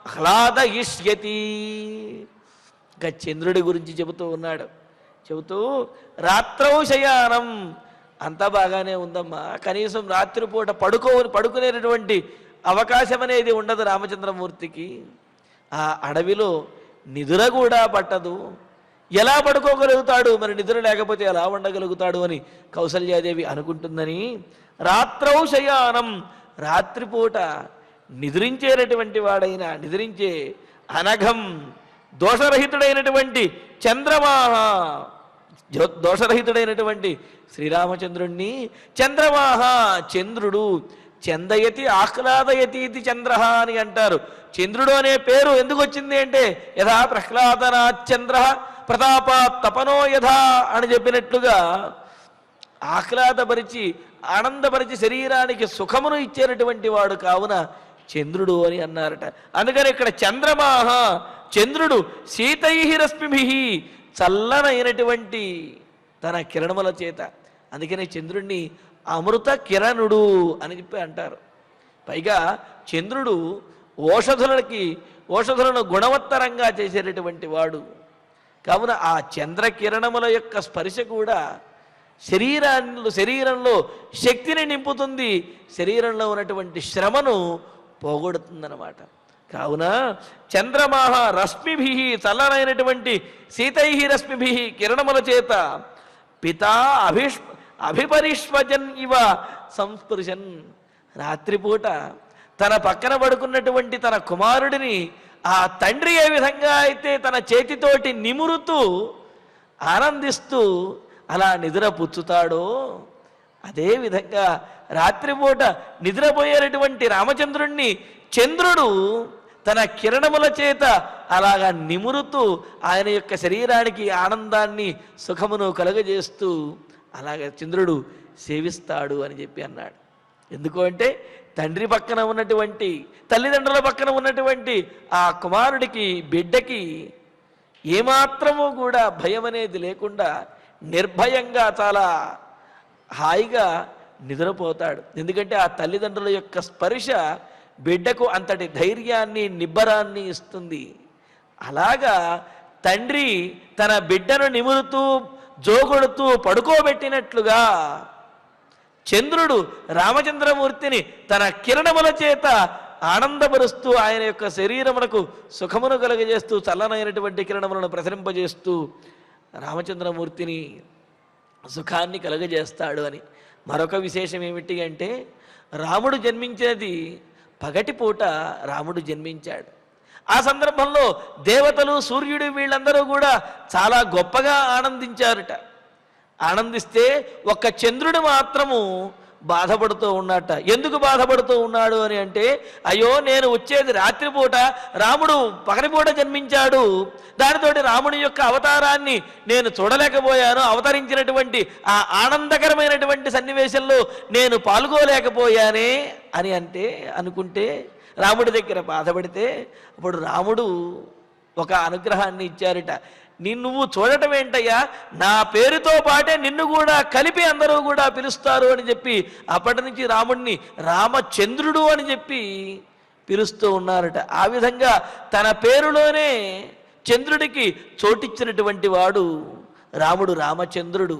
ఆహ్లాదయిష్యతి. ఇంకా చంద్రుడి గురించి చెబుతూ ఉన్నాడు. చెబుతూ రాత్రౌ శయానం, అంతా బాగానే ఉందమ్మా, కనీసం రాత్రిపూట పడుకునేటటువంటి అవకాశం అనేది ఉండదు రామచంద్రమూర్తికి. ఆ అడవిలో నిద్ర కూడా పట్టదు. ఎలా పడుకోగలుగుతాడు? మరి నిద్ర లేకపోతే ఎలా ఉండగలుగుతాడు అని కౌసల్యాదేవి అనుకుంటుందని రాత్రౌ శయానం, రాత్రిపూట నిద్రించేటటువంటి వాడైన, నిద్రించే అనఘం దోషరహితుడైనటువంటి చంద్రమాహ, దోషరహితుడైనటువంటి శ్రీరామచంద్రుణ్ణి చంద్రమాహ, చంద్రుడు, చందయతి ఆహ్లాదయతి ఇది చంద్ర అని అంటారు. చంద్రుడు అనే పేరు ఎందుకు వచ్చింది అంటే యథా ప్రహ్లాదనాత్ చంద్ర ప్రతాపాత్ తపనో యథా అని చెప్పినట్లుగా ఆహ్లాదపరిచి ఆనందపరిచి శరీరానికి సుఖమును ఇచ్చేటటువంటి వాడు కావున చంద్రుడు అని అన్నారట. అందుకని ఇక్కడ చంద్రమాహ, చంద్రుడు శీతై రశ్మిభి, చల్లనైనటువంటి తన కిరణముల చేత, అందుకని చంద్రుణ్ణి అమృత కిరణుడు అని చెప్పి అంటారు. పైగా చంద్రుడు ఓషధులను గుణవత్తరంగా చేసేటటువంటి వాడు కావున ఆ చంద్రకిరణముల యొక్క స్పర్శ కూడా శరీరంలో శక్తిని నింపుతుంది, శరీరంలో ఉన్నటువంటి శ్రమను పోగొడుతుందన్నమాట. కావున చంద్రమాహ రశ్మిభి, చల్లనైనటువంటి శీతై రశ్మిభి, కిరణముల చేత పితా అభిపరిష్వజన్ ఇవ సంస్పృశన్, రాత్రిపూట తన పక్కన పడుకున్నటువంటి తన కుమారుడిని ఆ తండ్రి ఏ విధంగా అయితే తన చేతితోటి నిమురుతూ ఆనందిస్తూ అలా నిద్ర పుచ్చుతాడో అదేవిధంగా రాత్రిపూట నిద్రపోయేటటువంటి రామచంద్రుణ్ణి చంద్రుడు తన కిరణముల చేత అలాగా నిమురుతూ ఆయన యొక్క శరీరానికి ఆనందాన్ని సుఖమును కలుగజేస్తూ అలాగే చంద్రుడు సేవిస్తాడు అని చెప్పి అన్నాడు. ఎందుకు అంటే తండ్రి పక్కన ఉన్నటువంటి తల్లిదండ్రుల పక్కన ఉన్నటువంటి ఆ కుమారుడికి బిడ్డకి ఏమాత్రము కూడా భయం అనేది లేకుండా నిర్భయంగా చాలా హాయిగా నిద్రపోతాడు. ఎందుకంటే ఆ తల్లిదండ్రుల యొక్క స్పర్శ బిడ్డకు అంతటి ధైర్యాన్ని నిబ్బరాన్ని ఇస్తుంది. అలాగా తండ్రి తన బిడ్డను నిమురుతూ జోగొడుతూ పడుకోబెట్టినట్లుగా చంద్రుడు రామచంద్రమూర్తిని తన కిరణముల చేత ఆనందపరుస్తూ ఆయన యొక్క శరీరమునకు సుఖమును కలుగజేస్తూ చల్లనైనటువంటి కిరణములను ప్రసరింపజేస్తూ రామచంద్రమూర్తిని సుఖాన్ని కలుగజేస్తాడు అని. మరొక విశేషం ఏమిటి అంటే రాముడు జన్మించేది పగటిపూట రాముడు జన్మించాడు. ఆ సందర్భంలో దేవతలు సూర్యుడు వీళ్ళందరూ కూడా చాలా గొప్పగా ఆనందించారట. ఆనందిస్తే ఒక్క చంద్రుడు మాత్రము బాధపడుతూ ఉన్నట్ట. ఎందుకు బాధపడుతూ ఉన్నాడు అని అంటే అయ్యో నేను వచ్చేది రాత్రిపూట, రాముడు పగటిపూట జన్మించాడు, దానితోటి రాముడి యొక్క అవతారాన్ని నేను చూడలేకపోయాను, అవతరించినటువంటి ఆ ఆనందకరమైనటువంటి సన్నివేశంలో నేను పాల్గొలేకపోయానే అని అనుకుంటే రాముడి దగ్గర బాధపడితే అప్పుడు రాముడు ఒక అనుగ్రహాన్ని ఇచ్చారట. నువ్వు చూడటం ఏంటయ్యా, నా పేరుతో పాటే నిన్ను కూడా కలిపి అందరూ కూడా పిలుస్తారు అని చెప్పి అప్పటి నుంచి రాముడిని రామచంద్రుడు అని చెప్పి పిలుస్తూ ఉన్నారట. ఆ విధంగా తన పేరులోనే చంద్రుడికి చోటిచ్చినటువంటి వాడు రాముడు, రామచంద్రుడు.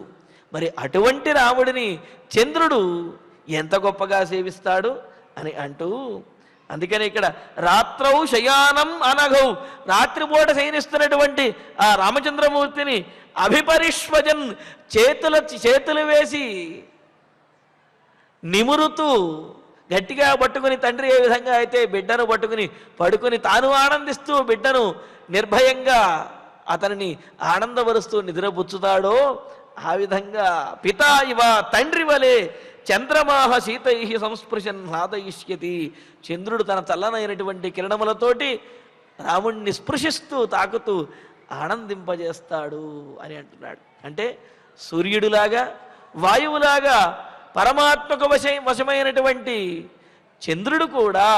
మరి అటువంటి రాముడిని చంద్రుడు ఎంత గొప్పగా సేవిస్తాడు అని అంటూ, అందుకని ఇక్కడ రాత్రౌ శయానం అనఘౌ, రాత్రిపూట శయనిస్తున్నటువంటి ఆ రామచంద్రమూర్తిని అభిపరిష్వజన్, చేతులు వేసి నిమురుతూ గట్టిగా పట్టుకుని, తండ్రి ఏ విధంగా అయితే బిడ్డను పట్టుకుని పడుకుని తాను ఆనందిస్తూ బిడ్డను నిర్భయంగా అతనిని ఆనందపరుస్తూ నిద్రపుచ్చుతాడో ఆ విధంగా పితా ఇవ, తండ్రి వలె చంద్రమాహ శీతై సంస్పృశన్ హ్లాదయిష్యతి, చంద్రుడు తన చల్లనైనటువంటి కిరణములతోటి రాముణ్ణి స్పృశిస్తూ తాకుతూ ఆనందింపజేస్తాడు అని అంటున్నాడు. అంటే సూర్యుడిలాగా వాయువులాగా పరమాత్మకు వశమైనటువంటి చంద్రుడు కూడా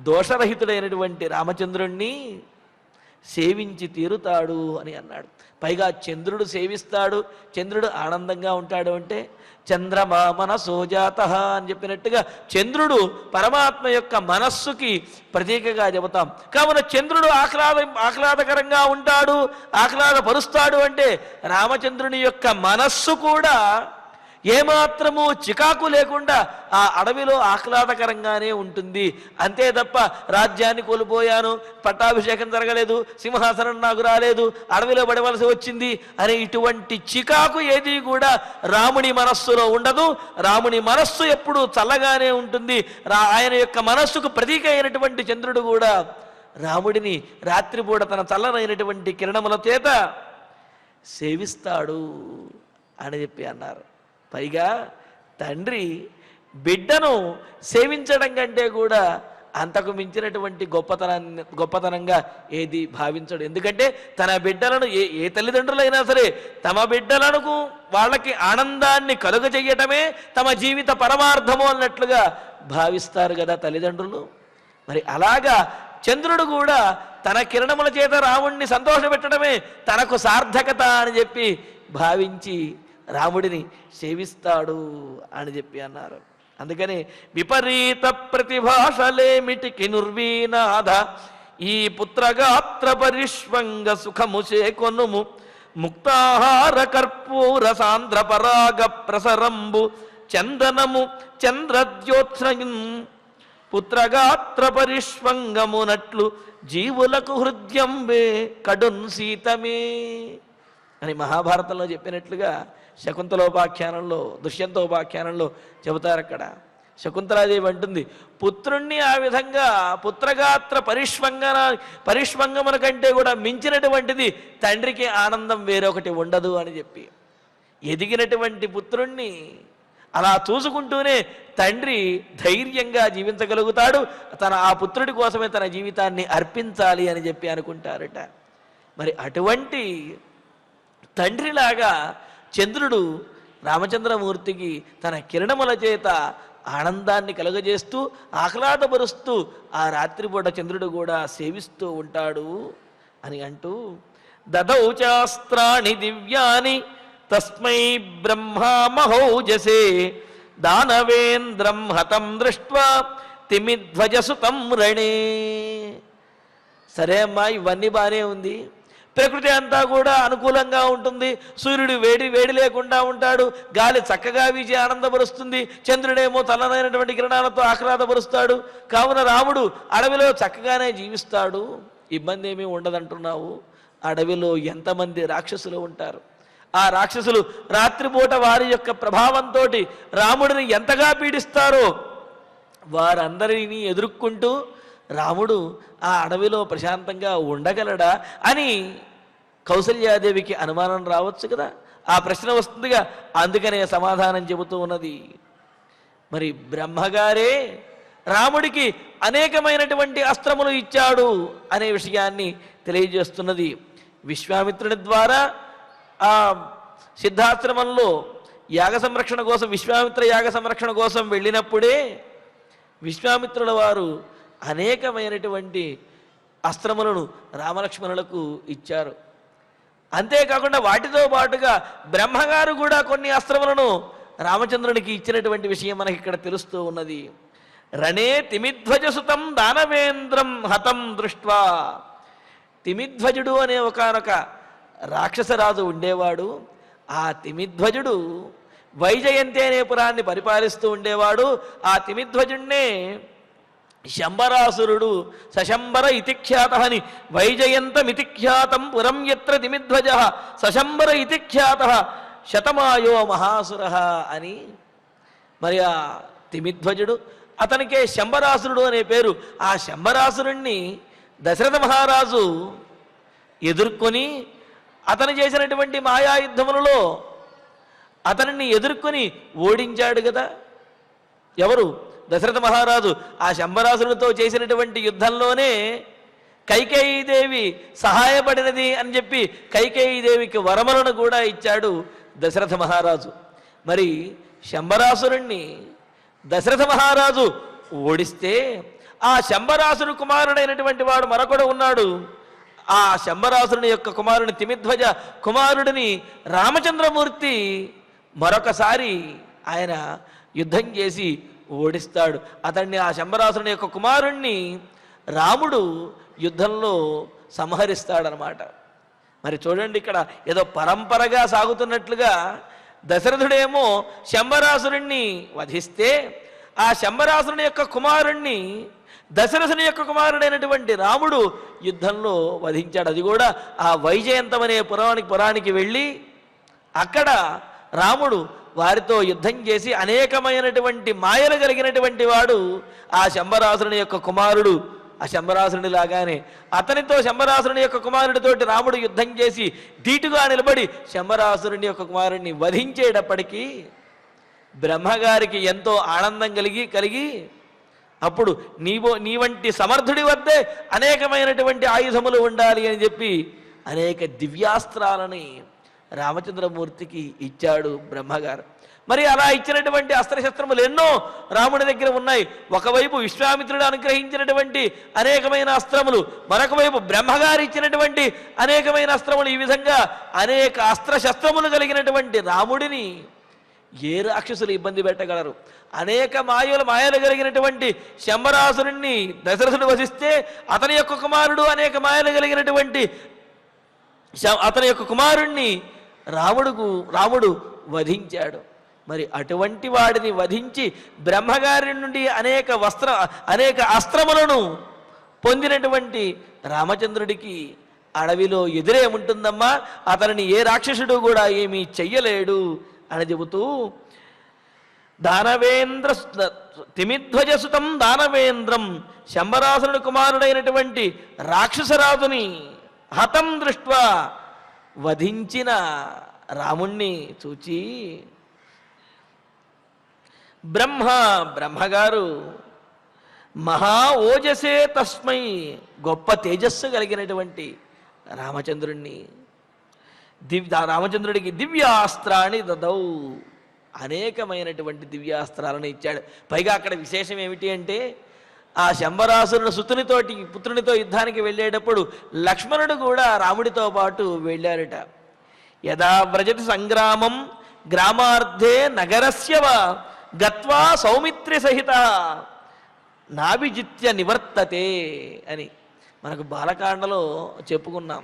దోషరహితుడైనటువంటి రామచంద్రుణ్ణి సేవించి తీరుతాడు అని అన్నాడు. పైగా చంద్రుడు సేవిస్తాడు, చంద్రుడు ఆనందంగా ఉంటాడు అంటే చంద్రమా మనసోజాత అని చెప్పినట్టుగా చంద్రుడు పరమాత్మ యొక్క మనస్సుకి ప్రతీకగా చెబుతాం. కావున చంద్రుడు ఆహ్లాదకరంగా ఉంటాడు, ఆహ్లాదపరుస్తాడు అంటే రామచంద్రుని యొక్క మనస్సు కూడా ఏమాత్రము చికాకు లేకుండా ఆ అడవిలో ఆహ్లాదకరంగానే ఉంటుంది. అంతే తప్ప రాజ్యాన్ని కోల్పోయాను, పట్టాభిషేకం జరగలేదు, సింహాసనం నాకు రాలేదు, అడవిలో పడవలసి వచ్చింది అనే ఇటువంటి చికాకు ఏది కూడా రాముని మనస్సులో ఉండదు. రాముని మనస్సు ఎప్పుడూ చల్లగానే ఉంటుంది. ఆయన యొక్క మనస్సుకు ప్రతీక అయినటువంటి చంద్రుడు కూడా రాముడిని రాత్రిపూట తన చల్లనైనటువంటి కిరణముల చేత సేవిస్తాడు అని చెప్పి అన్నారు. పైగా తండ్రి బిడ్డను సేవించడం కంటే కూడా అంతకు మించినటువంటి గొప్పతనంగా ఏది భావించడు. ఎందుకంటే తన బిడ్డలను ఏ తల్లిదండ్రులైనా సరే తమ బిడ్డలకు వాళ్ళకి ఆనందాన్ని కలుగజేయటమే తమ జీవిత పరమార్థము అన్నట్లుగా భావిస్తారు కదా తల్లిదండ్రులు. మరి అలాగా చంద్రుడు కూడా తన కిరణముల చేత రాముడిని సంతోషపెట్టడమే తనకు సార్థకత అని చెప్పి భావించి రాముడిని సేవిస్తాడు అని చెప్పి అన్నారు. అందుకని విపరీత ప్రతిభాషలేమిటికి నిర్వీనాథ ఈ పుత్రగాత్ర పరిష్వంగ సుఖము చేకొనుము ముక్తాహార కర్పూర సాంద్ర పరాగ ప్రసరంబు చందనము చంద్రద్యోత్సయం పుత్రగాత్ర పరిష్వంగమునట్లు జీవులకు హృదయంబే కడున్ సీతమే అని మహాభారతంలో చెప్పినట్లుగా శకుంతలోపాఖ్యానంలో దుష్యంతోపాఖ్యానంలో చెబుతారు. అక్కడ శకుంతలాదేవి అంటుంది, పుత్రుణ్ణి ఆ విధంగా పుత్రగాత్ర పరిష్వంగమున కంటే కూడా మించినటువంటిది తండ్రికి ఆనందం వేరొకటి ఉండదు అని చెప్పి, ఎదిగినటువంటి పుత్రుణ్ణి అలా చూసుకుంటూనే తండ్రి ధైర్యంగా జీవించగలుగుతాడు. ఆ పుత్రుడి కోసమే తన జీవితాన్ని అర్పించాలి అని చెప్పి అనుకుంటారట. మరి అటువంటి తండ్రిలాగా చంద్రుడు రామచంద్రమూర్తికి తన కిరణముల చేత ఆనందాన్ని కలుగజేస్తూ ఆహ్లాదపరుస్తూ ఆ రాత్రిపూట చంద్రుడు కూడా సేవిస్తూ ఉంటాడు అని అంటూ దదౌ చాస్త్రాణి దివ్యాని తస్మై బ్రహ్మా మహౌజసే దానవేంద్రం హతం దృష్ట్వా తిమిధ్వజసుతం రణే. సరే అమ్మా, ఇవన్నీ బాగానే ఉంది, ప్రకృతి అంతా కూడా అనుకూలంగా ఉంటుంది, సూర్యుడు వేడి లేకుండా ఉంటాడు, గాలి చక్కగా వీచి ఆనందపరుస్తుంది, చంద్రుడేమో తలనైనటువంటి కిరణాలతో ఆహ్లాదపరుస్తాడు, కావున రాముడు అడవిలో చక్కగానే జీవిస్తాడు, ఇబ్బంది ఏమీ ఉండదంటున్నావు. అడవిలో ఎంతమంది రాక్షసులు ఉంటారు, ఆ రాక్షసులు రాత్రిపూట వారి యొక్క ప్రభావంతో రాముడిని ఎంతగా పీడిస్తారో వారందరినీ ఎదుర్కొంటూ రాముడు ఆ అడవిలో ప్రశాంతంగా ఉండగలడా అని కౌసల్యాదేవికి అనుమానం రావచ్చు కదా, ఆ ప్రశ్న వస్తుందిగా. అందుకనే సమాధానం చెబుతూ ఉన్నది. మరి బ్రహ్మగారే రాముడికి అనేకమైనటువంటి అస్త్రములు ఇచ్చాడు అనే విషయాన్ని తెలియజేస్తున్నది. విశ్వామిత్రుని ద్వారా ఆ సిద్ధాశ్రమంలో యాగ సంరక్షణ కోసం, విశ్వామిత్ర యాగ సంరక్షణ కోసం వెళ్ళినప్పుడే విశ్వామిత్రుల వారు అనేకమైనటువంటి అస్త్రములను రామలక్ష్మణులకు ఇచ్చారు. అంతేకాకుండా వాటితో పాటుగా బ్రహ్మగారు కూడా కొన్ని అస్త్రములను రామచంద్రునికి ఇచ్చినటువంటి విషయం మనకి ఇక్కడ తెలుస్తూ ఉన్నది. రణే తిమిధ్వజసుతం దానవేంద్రం హతం దృష్ట్వా. తిమిధ్వజుడు అనే ఒకనొక రాక్షసరాజు ఉండేవాడు. ఆ తిమిధ్వజుడు వైజయంతి అనే పురాన్ని పరిపాలిస్తూ ఉండేవాడు. ఆ తిమిధ్వజుణ్ణే శంబరాసురుడు సశంబర ఇతి ఖ్యాత అని వైజయంతమితి ఖ్యాతం పురం యత్ర తిమిధ్వజ సశంబర ఇతి ఖ్యాత శతమాయో మహాసుర అని. మరి ఆ తిమిధ్వజుడు, అతనికే శంబరాసురుడు అనే పేరు. ఆ శంబరాసురుణ్ణి దశరథ మహారాజు ఎదుర్కొని అతను చేసినటువంటి మాయాయుద్ధములలో అతనిని ఎదుర్కొని ఓడించాడు కదా. ఎవరు? దశరథ మహారాజు. ఆ శంబరాసురుడితో చేసినటువంటి యుద్ధంలోనే కైకేయీదేవి సహాయపడినది అని చెప్పి కైకేయీదేవికి వరములను కూడా ఇచ్చాడు దశరథ మహారాజు. మరి శంబరాసురుణ్ణి దశరథ మహారాజు ఓడిస్తే ఆ శంబరాసురు కుమారుడైనటువంటి వాడు మరొకడు ఉన్నాడు. ఆ శంబరాసురుని యొక్క కుమారుని తిమిధ్వజ కుమారుడిని రామచంద్రమూర్తి మరొకసారి ఆయన యుద్ధం చేసి ఓడిస్తాడు. అతన్ని, ఆ శంబరాసురుని యొక్క కుమారుణ్ణి రాముడు యుద్ధంలో సంహరిస్తాడనమాట. మరి చూడండి, ఇక్కడ ఏదో పరంపరగా సాగుతున్నట్లుగా దశరథుడేమో శంబరాసురుణ్ణి వధిస్తే ఆ శంబరాసురుని యొక్క కుమారుణ్ణి దశరథుని యొక్క కుమారుడైనటువంటి రాముడు యుద్ధంలో వధించాడు. అది కూడా ఆ వైజయంతం అనే పురానికి వెళ్ళి అక్కడ రాముడు వారితో యుద్ధం చేసి అనేకమైనటువంటి మాయలు కలిగినటువంటి వాడు ఆ శంబరాసురుని యొక్క కుమారుడు ఆ శంబరాసురుడి లాగానే అతనితో శంబరాసురుని యొక్క కుమారుడితోటి రాముడు యుద్ధం చేసి ధీటుగా నిలబడి శంబరాసురుని యొక్క కుమారుడిని వధించేటప్పటికీ బ్రహ్మగారికి ఎంతో ఆనందం కలిగి అప్పుడు నీ వంటి సమర్థుడి వద్దే అనేకమైనటువంటి ఆయుధములు ఉండాలి అని చెప్పి అనేక దివ్యాస్త్రాలని రామచంద్రమూర్తికి ఇచ్చాడు బ్రహ్మగారు. మరి అలా ఇచ్చినటువంటి అస్త్రశస్త్రములు ఎన్నో రాముడి దగ్గర ఉన్నాయి. ఒకవైపు విశ్వామిత్రుడు అనుగ్రహించినటువంటి అనేకమైన అస్త్రములు, మరొక వైపు బ్రహ్మగారు ఇచ్చినటువంటి అనేకమైన అస్త్రములు. ఈ విధంగా అనేక అస్త్రశస్త్రములు కలిగినటువంటి రాముడిని ఏ రాక్షసులు ఇబ్బంది పెట్టగలరు? అనేక మాయలు కలిగినటువంటి శంబరాసురుణ్ణి దశరథుడు వధిస్తే అతని యొక్క కుమారుడు అనేక మాయలు కలిగినటువంటి అతని యొక్క కుమారుణ్ణి రాముడు వధించాడు. మరి అటువంటి వాడిని వధించి బ్రహ్మగారి నుండి అనేక అస్త్రములను పొందినటువంటి రామచంద్రుడికి అడవిలో ఎదురేముంటుందమ్మా, అతనిని ఏ రాక్షసుడు కూడా ఏమీ చెయ్యలేడు అని చెబుతూ దానవేంద్ర తిమిధ్వజసుతం దానవేంద్రం శంబరాసురుడి కుమారుడైనటువంటి రాక్షసరాజుని హతం దృష్ట్వా వధించిన రాముణ్ణి చూచి బ్రహ్మగారు మహా ఓజసే తస్మై గొప్ప తేజస్సు కలిగినటువంటి రామచంద్రుడికి దివ్యాస్త్రాన్ని దదౌ అనేకమైనటువంటి దివ్యాస్త్రాలను ఇచ్చాడు. పైగా అక్కడ విశేషం ఏమిటి అంటే ఆ శంబరాసురుడు పుత్రునితో యుద్ధానికి వెళ్ళేటప్పుడు లక్ష్మణుడు కూడా రాముడితో పాటు వెళ్ళారట. యదా వ్రజతి సంగ్రామం గ్రామార్థే నగరస్యవ గత్వా సౌమిత్రి సహిత నాభిజిత్య నివర్తతే అని మనకు బాలకాండలో చెప్పుకున్నాం.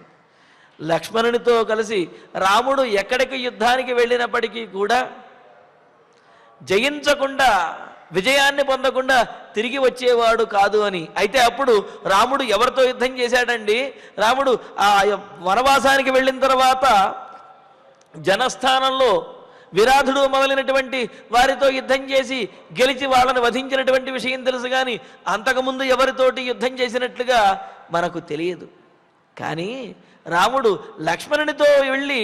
లక్ష్మణునితో కలిసి రాముడు ఎక్కడికి యుద్ధానికి వెళ్ళినప్పటికీ కూడా జయించకుండా విజయాన్ని పొందకుండా తిరిగి వచ్చేవాడు కాదు అని. అయితే అప్పుడు రాముడు ఎవరితో యుద్ధం చేశాడండి? రాముడు ఆ వనవాసానికి వెళ్ళిన తర్వాత జనస్థానంలో విరాధుడు మొదలైనటువంటి వారితో యుద్ధం చేసి గెలిచి వాళ్ళని వధించినటువంటి విషయం తెలుసు, కానీ అంతకుముందు ఎవరితోటి యుద్ధం చేసినట్లుగా మనకు తెలియదు. కానీ రాముడు లక్ష్మణునితో వెళ్ళి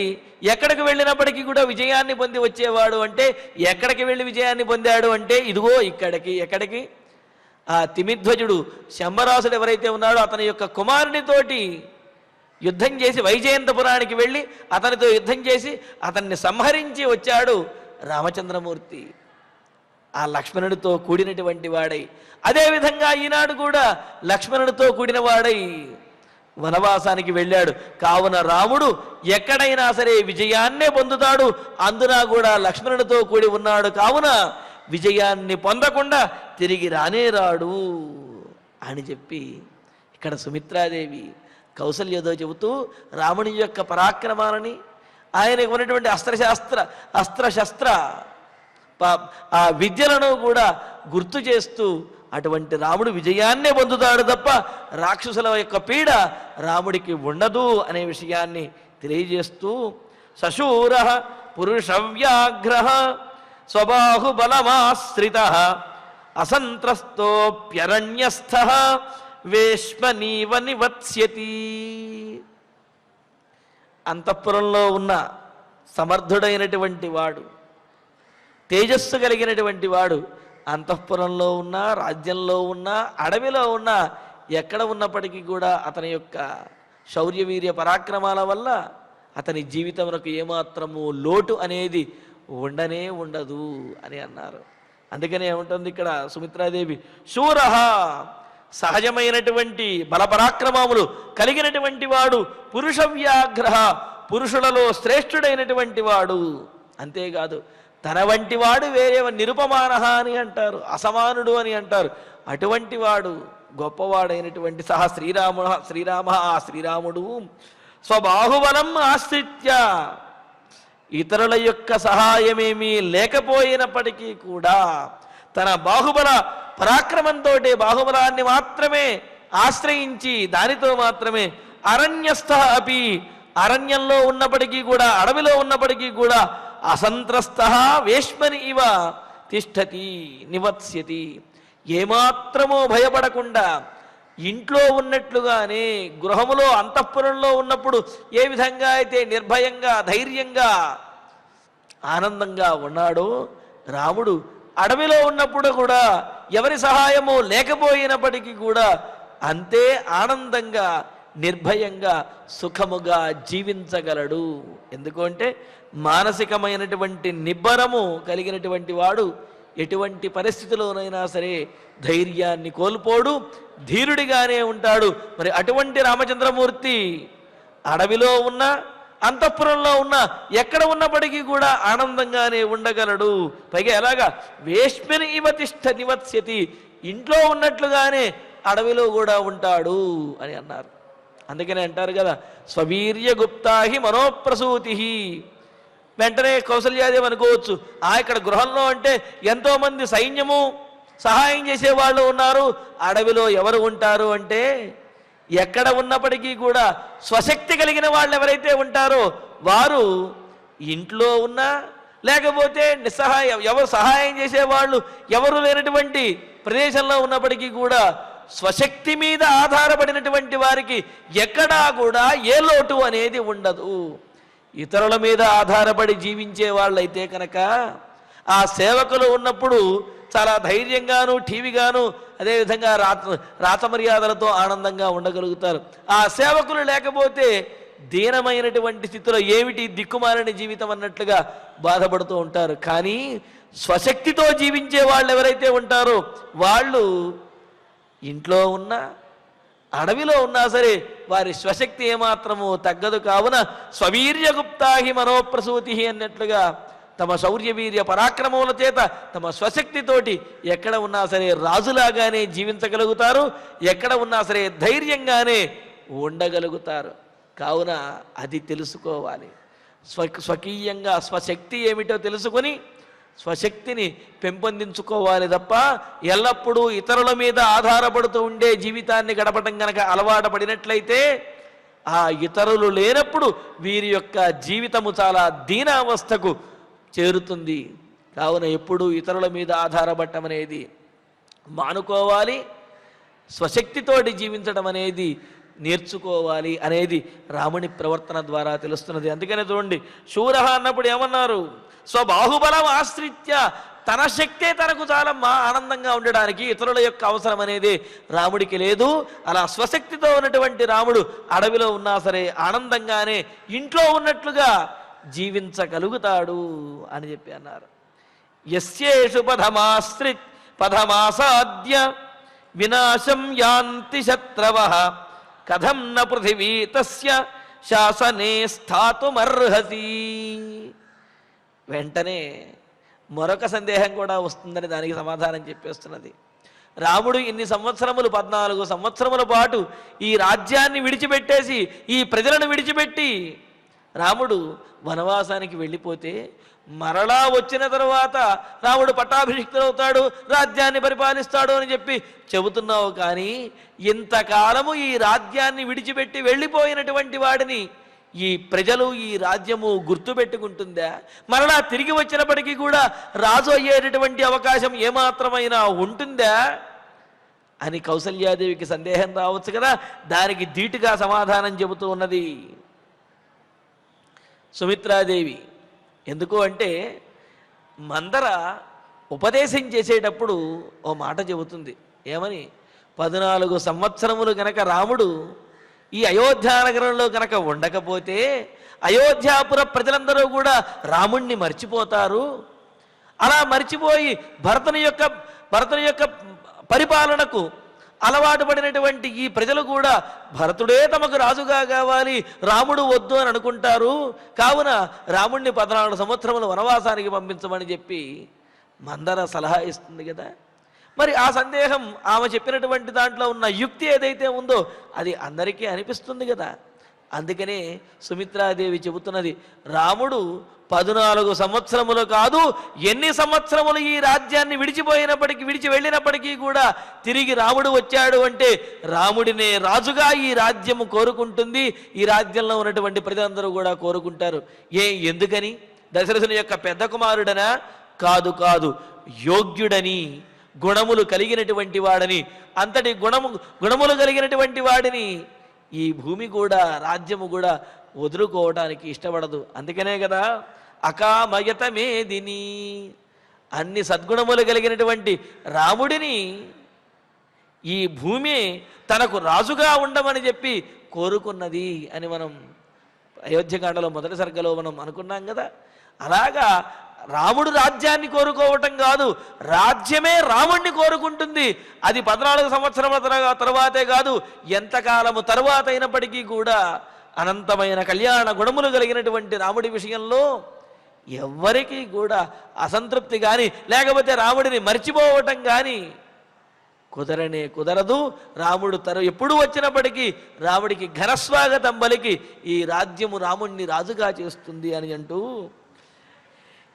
ఎక్కడికి వెళ్ళినప్పటికీ కూడా విజయాన్ని పొంది వచ్చేవాడు. అంటే ఎక్కడికి వెళ్ళి విజయాన్ని పొందాడు అంటే ఇదిగో ఎక్కడికి ఆ తిమిధ్వజుడు శంబరాసుడు ఎవరైతే ఉన్నాడో అతని యొక్క కుమారునితోటి యుద్ధం చేసి వైజయంతపురానికి వెళ్ళి అతనితో యుద్ధం చేసి అతన్ని సంహరించి వచ్చాడు రామచంద్రమూర్తి. ఆ లక్ష్మణుడితో కూడినటువంటి వాడై, అదేవిధంగా ఈనాడు కూడా లక్ష్మణుడితో కూడిన వాడై వనవాసానికి వెళ్ళాడు. కావున రాముడు ఎక్కడైనా సరే విజయాన్నే పొందుతాడు. అందున కూడా లక్ష్మణుడితో కూడి ఉన్నాడు. కావున విజయాన్ని పొందకుండా తిరిగి రానేరాడు అని చెప్పి ఇక్కడ సుమిత్రాదేవి కౌసల్యతో చెబుతూ రాముని యొక్క పరాక్రమాలని, ఆయనకు ఉన్నటువంటి అస్త్రశస్త్ర ఆ విద్యలను కూడా గుర్తు చేస్తూ అటువంటి రాముడు విజయాన్నే పొందుతాడు తప్ప రాక్షసుల యొక్క పీడ రాముడికి ఉండదు అనే విషయాన్ని తెలియజేస్తూ సశూర పురుషవ్యాఘ్ర స్వబాహుబలమాశ్రిత అసంత్రస్తోప్యరణ్యస్థ వేష్మనీవ నివత్స్యతి. అంతఃపురంలో ఉన్న సమర్థుడైనటువంటి వాడు, తేజస్సు కలిగినటువంటి వాడు అంతఃపురంలో ఉన్న, రాజ్యంలో ఉన్న, అడవిలో ఉన్న, ఎక్కడ ఉన్నప్పటికీ కూడా అతని యొక్క శౌర్యవీర్య పరాక్రమాల వల్ల అతని జీవితమునకు ఏమాత్రము లోటు అనేది ఉండనే ఉండదు అని అన్నారు. అందుకనే ఏముంటుంది ఇక్కడ సుమిత్రాదేవి, శూరః సహజమైనటువంటి బలపరాక్రమములు కలిగినటువంటి వాడు, పురుషవ్యాఘ్ర పురుషులలో శ్రేష్ఠుడైనటువంటి వాడు. అంతేకాదు తన వంటి వాడు వేరే నిరుపమానః అని అంటారు, అసమానుడు అని అంటారు. అటువంటి వాడు గొప్పవాడైనటువంటి శ్రీరాముడు స్వబాహుబలం ఆశ్రిత్య ఇతరుల యొక్క సహాయమేమీ లేకపోయినప్పటికీ కూడా తన బాహుబల పరాక్రమంతో బాహుబలాన్ని మాత్రమే ఆశ్రయించి దానితో మాత్రమే అరణ్యస్థ అపి అరణ్యంలో ఉన్నప్పటికీ కూడా, అడవిలో ఉన్నప్పటికీ కూడా అసంత్రస్త వేష్మని ఇవ తిష్టతి నివత్స్యతి, ఏమాత్రమో భయపడకుండా ఇంట్లో ఉన్నట్లుగానే గృహములో అంతఃపురంలో ఉన్నప్పుడు ఏ విధంగా అయితే నిర్భయంగా ధైర్యంగా ఆనందంగా ఉన్నాడో రాముడు అడవిలో ఉన్నప్పుడు కూడా ఎవరి సహాయము లేకపోయినప్పటికీ కూడా అంతే ఆనందంగా నిర్భయంగా సుఖముగా జీవించగలడు. ఎందుకంటే మానసికమైనటువంటి నిబ్బరము కలిగినటువంటి వాడు ఎటువంటి పరిస్థితిలోనైనా సరే ధైర్యాన్ని కోల్పోడు, ధీరుడిగానే ఉంటాడు. మరి అటువంటి రామచంద్రమూర్తి అడవిలో ఉన్న అంతఃపురంలో ఉన్న ఎక్కడ ఉన్నప్పటికీ కూడా ఆనందంగానే ఉండగలడు. పైగా ఎలాగా వేష్మిని ఇవ తిష్ట నివత్స్యతి, ఇంట్లో ఉన్నట్లుగానే అడవిలో కూడా ఉంటాడు అని అన్నారు. అందుకనే అంటారు కదా, స్వవీర్య గుప్తాహి మనోప్రసూతి. వెంటనే కౌసల్యాదేవి అనుకోవచ్చు, ఇక్కడ గృహంలో అంటే ఎంతోమంది సైన్యము సహాయం చేసేవాళ్ళు ఉన్నారు, అడవిలో ఎవరు ఉంటారు అంటే ఎక్కడ ఉన్నప్పటికీ కూడా స్వశక్తి కలిగిన వాళ్ళు ఎవరైతే ఉంటారో వారు ఇంట్లో ఉన్నా లేకపోతే నిస్సహాయం ఎవరు సహాయం చేసేవాళ్ళు ఎవరు లేనటువంటి ప్రదేశంలో ఉన్నప్పటికీ కూడా స్వశక్తి మీద ఆధారపడినటువంటి వారికి ఎక్కడా కూడా ఏ లోటు అనేది ఉండదు. ఇతరుల మీద ఆధారపడి జీవించే వాళ్ళైతే కనుక ఆ సేవకులు ఉన్నప్పుడు చాలా ధైర్యంగాను ఠీవిగాను అదేవిధంగా రాతమర్యాదలతో ఆనందంగా ఉండగలుగుతారు. ఆ సేవకులు లేకపోతే దీనమైనటువంటి స్థితిలో ఏమిటి దిక్కుమాలని జీవితం అన్నట్లుగా బాధపడుతూ ఉంటారు. కానీ స్వశక్తితో జీవించే వాళ్ళు ఎవరైతే ఉంటారో వాళ్ళు ఇంట్లో ఉన్నా అడవిలో ఉన్నా సరే వారి స్వశక్తి ఏమాత్రము తగ్గదు. కావున స్వవీర్యగుప్తాహి మనోప్రసూతి అన్నట్లుగా తమ శౌర్యవీర్య పరాక్రమముల చేత తమ స్వశక్తితోటి ఎక్కడ ఉన్నా సరే రాజులాగానే జీవించగలుగుతారు, ఎక్కడ ఉన్నా సరే ధైర్యంగానే ఉండగలుగుతారు. కావున అది తెలుసుకోవాలి. స్వకీయంగా స్వశక్తి ఏమిటో తెలుసుకొని స్వశక్తిని పెంపొందించుకోవాలి తప్ప ఎల్లప్పుడూ ఇతరుల మీద ఆధారపడుతూ ఉండే జీవితాన్ని గడపటం కనుక అలవాటు పడినట్లయితే ఆ ఇతరులు లేనప్పుడు వీరి యొక్క జీవితము చాలా దీనావస్థకు చేరుతుంది. కావున ఎప్పుడూ ఇతరుల మీద ఆధారపడటం అనేది మానుకోవాలి, స్వశక్తితోటి జీవించడం అనేది నేర్చుకోవాలి అనేది రాముని ప్రవర్తన ద్వారా తెలుస్తున్నది. అందుకనే చూడండి, శూర అన్నప్పుడు ఏమన్నారు, స్వబాహుబలం ఆశ్రిత్య, తన శక్తే తనకు చాలమ్మా ఆనందంగా ఉండడానికి, ఇతరుల యొక్క అవసరం అనేది రాముడికి లేదు. అలా స్వశక్తితో ఉన్నటువంటి రాముడు అడవిలో ఉన్నా సరే ఆనందంగానే ఇంట్లో ఉన్నట్లుగా జీవించగలుగుతాడు అని చెప్పి అన్నారు. యస్యేషు పథమాసాద్య వినాశం యాంతి శత్రవః కథం న పృథివీ తస్య శాసనే స్థాతుమర్హసి. వెంటనే మరొక సందేహం కూడా వస్తుందని దానికి సమాధానం చెప్పేస్తున్నది. రాముడు ఇన్ని సంవత్సరములు 14 సంవత్సరముల పాటు ఈ రాజ్యాన్ని విడిచిపెట్టేసి ఈ ప్రజలను విడిచిపెట్టి రాముడు వనవాసానికి వెళ్ళిపోతే మరలా వచ్చిన తరువాత రాముడు పట్టాభిషిక్తుడవుతాడు, రాజ్యాన్ని పరిపాలిస్తాడు అని చెప్పి చెబుతున్నావు. కానీ ఇంతకాలము ఈ రాజ్యాన్ని విడిచిపెట్టి వెళ్ళిపోయినటువంటి వాడిని ఈ ప్రజలు ఈ రాజ్యము గుర్తుపెట్టుకుంటుందా? మరలా తిరిగి వచ్చినప్పటికీ కూడా రాజు అయ్యేటటువంటి అవకాశం ఏమాత్రమైనా ఉంటుందా అని కౌసల్యాదేవికి సందేహం రావచ్చు కదా. దానికి ధీటుగా సమాధానం చెబుతూ ఉన్నది సుమిత్రాదేవి. ఎందుకు అంటే మందర ఉపదేశం చేసేటప్పుడు ఓ మాట చెబుతుంది. ఏమని? 14 సంవత్సరములు గనక రాముడు ఈ అయోధ్యానగరంలో గనక ఉండకపోతే అయోధ్యాపుర ప్రజలందరూ కూడా రాముణ్ణి మర్చిపోతారు. అలా మర్చిపోయి భరతుని యొక్క పరిపాలనకు అలవాటు పడినటువంటి ఈ ప్రజలు కూడా భరతుడే తమకు రాజుగా కావాలి, రాముడు వద్దు అని అనుకుంటారు. కావున రాముణ్ణి 14 సంవత్సరములు వనవాసానికి పంపించమని చెప్పి మందర సలహా ఇస్తుంది కదా. మరి ఆ సందేహం ఆమె చెప్పినటువంటి దాంట్లో ఉన్న యుక్తి ఏదైతే ఉందో అది అందరికీ అనిపిస్తుంది కదా. అందుకనే సుమిత్రాదేవి చెబుతున్నది, రాముడు 14 సంవత్సరములు కాదు, ఎన్ని సంవత్సరములు ఈ రాజ్యాన్ని విడిచి వెళ్ళినప్పటికీ కూడా తిరిగి రాముడు వచ్చాడు అంటే రాముడినే రాజుగా ఈ రాజ్యము కోరుకుంటుంది, ఈ రాజ్యంలో ఉన్నటువంటి ప్రజలందరూ కూడా కోరుకుంటారు. ఎందుకని? దశరథుని యొక్క పెద్ద కుమారుడనా? కాదు, యోగ్యుడని, గుణములు కలిగినటువంటి వాడని, అంతటి గుణములు కలిగినటువంటి వాడిని ఈ భూమి కూడా రాజ్యము కూడా వదులుకోవడానికి ఇష్టపడదు. అందుకనే కదా అకామయత మేదిని, అన్ని సద్గుణములు కలిగినటువంటి రాముడిని ఈ భూమి తనకు రాజుగా ఉండమని చెప్పి కోరుకున్నది అని మనం అయోధ్యకాండలో మొదటి సర్గలో మనం అనుకున్నాం కదా. అలాగా రాముడు రాజ్యాన్ని కోరుకోవటం కాదు, రాజ్యమే రాముణ్ణి కోరుకుంటుంది. అది 14 సంవత్సరాల తర్వాతే కాదు, ఎంతకాలము తరువాత అయినప్పటికీ కూడా అనంతమైన కళ్యాణ గుణములు కలిగినటువంటి రాముడి విషయంలో ఎవ్వరికీ కూడా అసంతృప్తి కానీ లేకపోతే రాముడిని మర్చిపోవటం కానీ కుదరదు. రాముడు ఎప్పుడు వచ్చినప్పటికీ రాముడికి ఘనస్వాగతం పలికి ఈ రాజ్యము రాముణ్ణి రాజుగా చేస్తుంది అని అంటూ,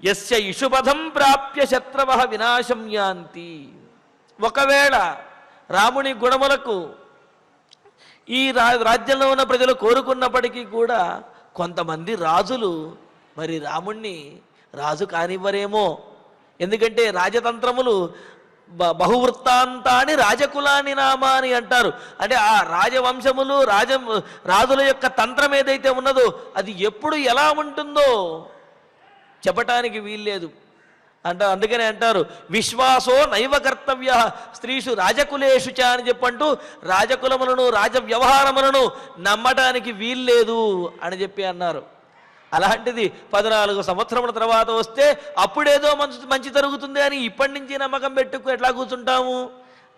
యస్య ఇషుపథం ప్రాప్య శత్రవః వినాశం యాంతి. ఒకవేళ రాముని గుణములకు ఈ రాజ్యంలో ఉన్న ప్రజలు కోరుకున్నప్పటికీ కూడా కొంతమంది రాజులు మరి రాముణ్ణి రాజు కానివ్వరేమో. ఎందుకంటే రాజతంత్రములు బహువృత్తాంతాన్ని రాజకులాని నామా అని అంటారు. అంటే ఆ రాజవంశములు రాజుల యొక్క తంత్రం ఏదైతే ఉన్నదో అది ఎప్పుడు ఎలా ఉంటుందో చెప్పటానికి వీల్లేదు అందుకనే అంటారు విశ్వాసో నైవ కర్తవ్య స్త్రీషు రాజకులేషు చ అని చెప్పంటూ రాజకులములను రాజ వ్యవహారములను నమ్మటానికి వీల్లేదు అని చెప్పి అన్నారు. అలాంటిది 14 సంవత్సరముల తర్వాత వస్తే అప్పుడేదో మంచి జరుగుతుంది అని ఇప్పటి నుంచి నమ్మకం పెట్టుకు ఎట్లా కూర్చుంటాము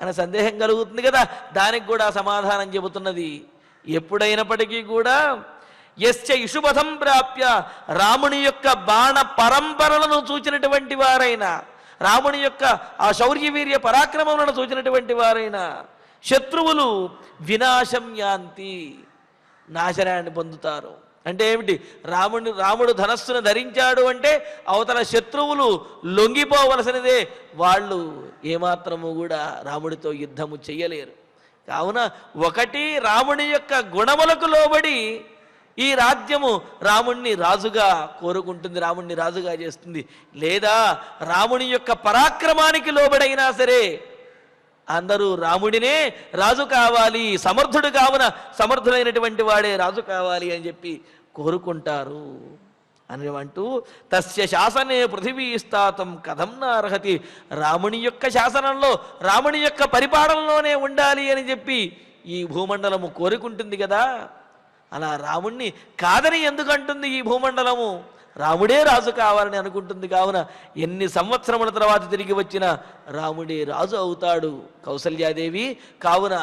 అనే సందేహం కలుగుతుంది కదా. దానికి కూడా సమాధానం చెబుతున్నది. ఎప్పుడైనప్పటికీ కూడా యస్య ఇషుపథం ప్రాప్య, రాముని యొక్క బాణ పరంపరలను చూచినటువంటి వారైనా, రాముని యొక్క ఆ శౌర్యవీర్య పరాక్రమములను చూచినటువంటి వారైనా శత్రువులు వినాశం యాంతి, నాశనాన్ని పొందుతారు. అంటే ఏమిటి? రాముడు ధనస్సును ధరించాడు అంటే అవతల శత్రువులు లొంగిపోవలసినదే. వాళ్ళు ఏమాత్రము కూడా రాముడితో యుద్ధము చెయ్యలేరు. కావున ఒకటి రాముని యొక్క గుణములకు లోబడి ఈ రాజ్యము రాముణ్ణి రాజుగా కోరుకుంటుంది, రాముణ్ణి రాజుగా చేస్తుంది. లేదా రాముని యొక్క పరాక్రమానికి లోబడైనా సరే అందరూ రాముడినే రాజు కావాలి, సమర్థుడు కావున సమర్థులైనటువంటి వాడే రాజు కావాలి అని చెప్పి కోరుకుంటారు అని అంటూ, తస్య శాసనే పృథివీ స్థాతం కథం నార్హతి, రాముని యొక్క శాసనంలో రాముని యొక్క పరిపాలనలోనే ఉండాలి అని చెప్పి ఈ భూమండలము కోరుకుంటుంది కదా. అలా రాముణ్ణి కాదని ఎందుకంటుంది ఈ భూమండలము? రాముడే రాజు కావాలని అనుకుంటుంది. కావున ఎన్ని సంవత్సరముల తర్వాత తిరిగి వచ్చిన రాముడే రాజు అవుతాడు కౌసల్యాదేవి. కావున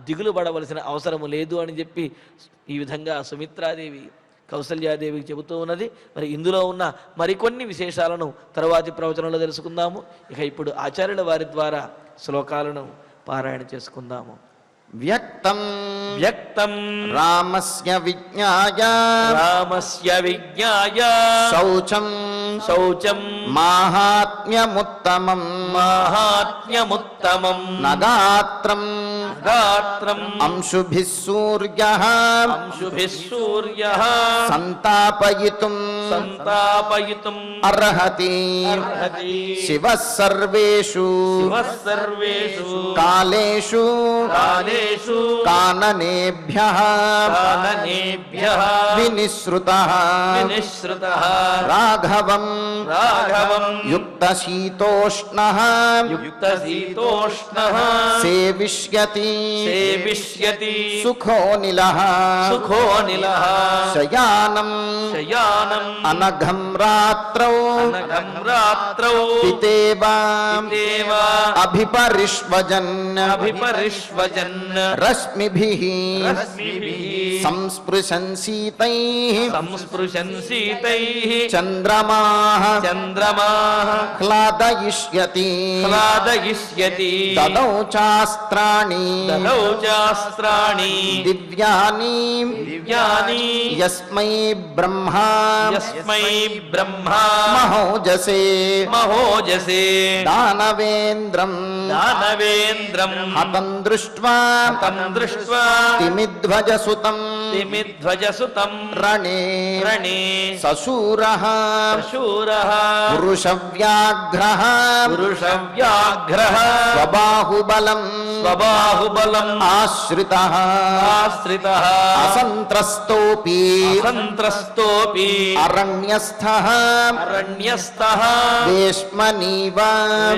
దిగులు పడవలసిన అవసరము లేదు అని చెప్పి ఈ విధంగా సుమిత్రాదేవి కౌసల్యాదేవికి చెబుతూ ఉన్నది. మరి ఇందులో ఉన్న మరికొన్ని విశేషాలను తరువాతి ప్రవచనంలో తెలుసుకుందాము. ఇక ఇప్పుడు ఆచార్యుల వారి ద్వారా శ్లోకాలను పారాయణ చేసుకుందాము. వ్యక్తం రామస్య విజ్ఞాయ శౌచం మాహాత్మ్యముత్తమం నగాత్రం అంశుభిః సూర్యః సంతాపయితుం అర్హతి శివః సర్వేషు కాలేషు కాననేభ్యః వినిశ్రుతః రాఘవం యుక్తశీతోష్ణః సేవిష్యతి సుఖోనిలః శయానం అనఘం రాత్రౌ పితేవ అభిపరిష్వజన్ రశ్మిభిః సంస్పృశంసీతైః చంద్రమాః హ్లాదయిష్యతి దదౌ చాస్త్రాణి దదౌ చాస్త్రాణి దివ్యాని దివ్యాని యస్మై బ్రహ్మా యస్మై బ్రహ్మా మహోజసే మహోజసే దానవేంద్రం దానవేంద్రం హతం దృష్ట్వా తం దృష్ట్వా తిమిధ్వజసుతం తిమిధ్వజసుతం రణే రణే సశూరః శూరః పురుషవ్యాఘ్రః పురుషవ్యాఘ్రః స్వబాహుబలం స్వబాహుబలం ఆశ్రితః ఆశ్రితః అసంత్రస్తోపి అసంత్రస్తోపి అరణ్యస్థః అరణ్యస్థః వేష్మనీవ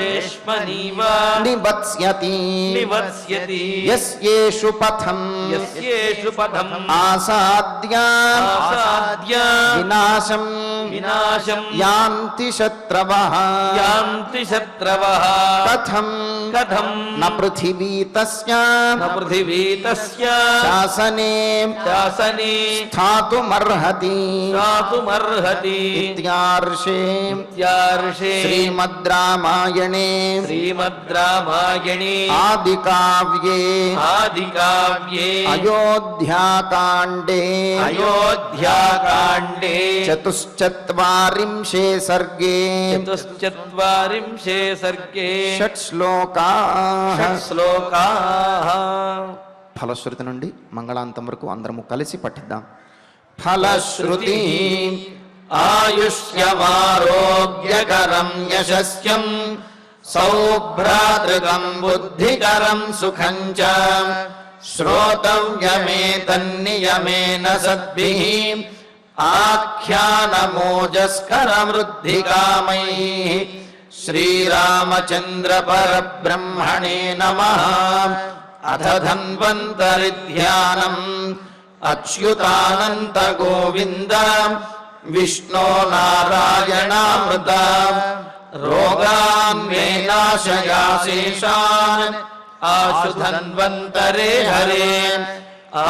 వేష్మనీవ నివత్స్యతి నివత్స్యతి యస్యేషు పథం యస్యేషు పదం ఆసాద్య ఆసాద్య వినాశం వినాశం యాంతి శత్రవః యాంతి శత్రవః కథం కథం న పృథివీ తస్య న పృథివీ తస్య శాసనే శాసనే స్థాతుమర్హతి స్థాతుమర్హతి ఇత్యార్షే ఇత్యార్షే శ్రీమద్ రామాయణే శ్రీమద్ రామాయణే ఆదికావ్యే ఆదికావ్యే అయోధ్యాకాండే అయోధ్యాకాండే చతుశ్చత్వారింశే సర్గే చతుశ్చత్వారింశే సర్గే షట్ శ్లోకాః. శ్లోకాః. ఫలశ్రుతి నుండి మంగళాంతం వరకు అందరము కలిసి పఠిద్దాం. ఫలశ్రుతి ఆయుష్యమారోగ్యకరం యశస్యం సౌభ్రాతృకం బుద్ధికరం సుఖం చ శ్రోతవ్యమేతన్నియమేన సద్భిః ఆఖ్యానమోజస్కరమృద్ధికామైః శ్రీరామచంద్ర పరబ్రహ్మణే నమః. అథ ధన్వంతరి ధ్యానం అచ్యుతానంత గోవింద విష్ణో నారాయణామృత రోగాన్ మే నాశయాశేషాన్ ఆశు ధన్వంతరే హరే.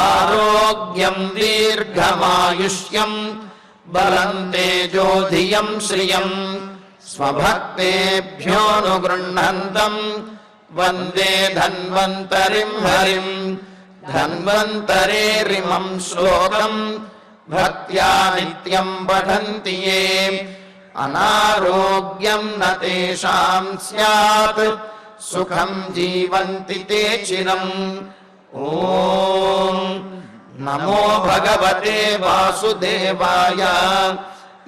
ఆరోగ్యం దీర్ఘమాయుష్యం బలం తేజోధియం శ్రియం స్వభక్తేభ్యోనుగృహంతం వందే ధన్వంతరిం హరిం. ధన్వంతరేరిమం శ్లోకం భక్త్యా నిత్యం పఠంతి యే అనారోగ్యం న తేషాం స్యాత్ సుఖం జీవంతి తే చిరం. ఓం నమో భగవతే వాసుదేవాయ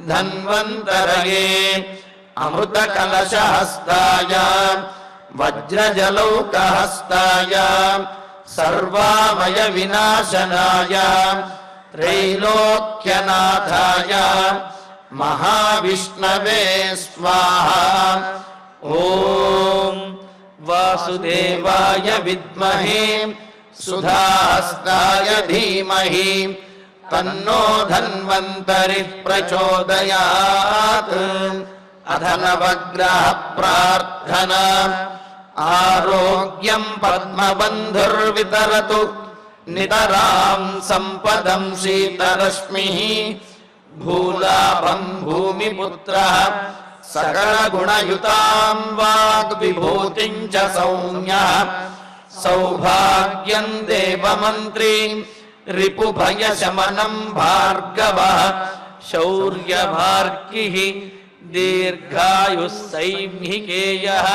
ధన్వంతరయే అమృతకలశహస్తాయ వజ్రజలౌకహస్తాయ సర్వామయ వినాశనాయ త్రైలోక్యనాథాయ మహావిష్ణవే స్వాహా. ఓం వాసుదేవాయ విద్మహే సుధాహస్తాయ ధీమహి తన్నో ధన్వంతరి ప్రచోదయాత్. అథ నవగ్రహ ప్రార్థన. ఆరోగ్యం పద్మబంధుర్వితరతు నితరాం సంపదం శీతరశ్మిః భూలాభం భూమిపుత్రః సకలగుణయుతాం వాగ్విభూతిం చ సౌమ్యః సౌభాగ్యం దేవమంత్రీ రిపుభయశమనం భార్గవః శౌర్యభార్గిః దీర్ఘాయుః సైంహికేయః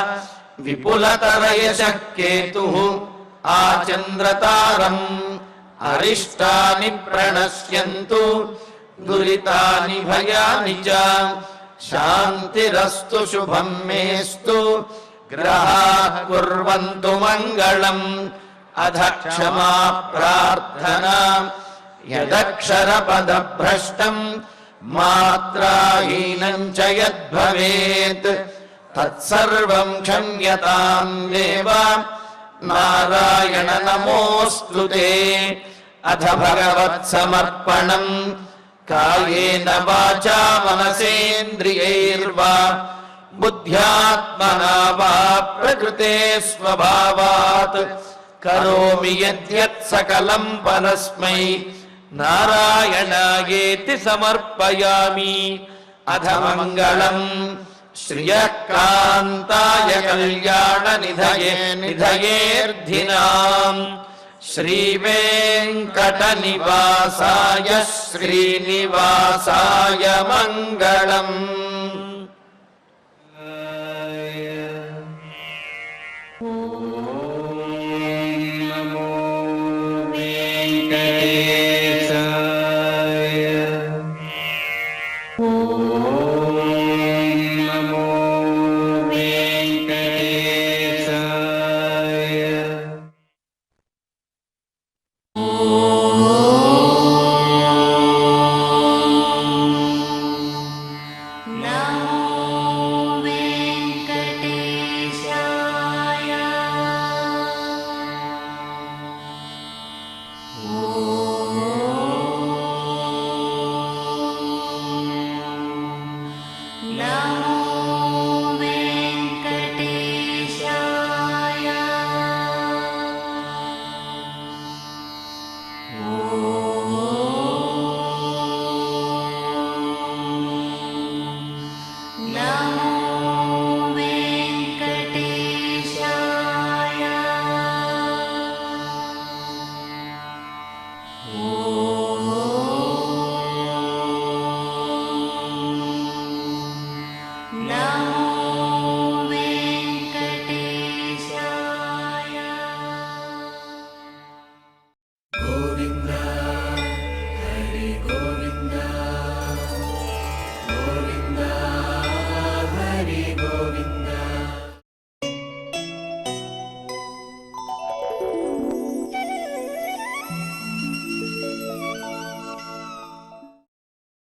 విపులతరయశః కేతుః ఆచంద్రతారం. అరిష్టాని ప్రణశ్యంతు దురితాని భయాని చ శాంతిరస్తు శుభం మేస్తు గ్రహాః కుర్వంతు మంగళం. అధ క్షమా ప్రార్థనా యదక్షరపదభ్రష్టం మాత్రాహీనం చ యద్భవేత్ తత్సర్వం క్షమ్యతాం దేవ నారాయణ నమోऽస్తుతే. అథ భగవత్సమర్పణం కాయేన వాచా మనసేంద్రియైర్వా బుద్ధ్యాత్మనా వా ప్రకృతే స్వభావాత్ కరోమి యద్యత్ సకలం పరస్మై నారాయణాయేతి సమర్పయామి. అథ మంగళం శ్రియకాంతాయ కళ్యాణ నిధయే నిధయేర్ధినాం శ్రీవేంకటనివాసాయ శ్రీనివాసాయ మంగళం.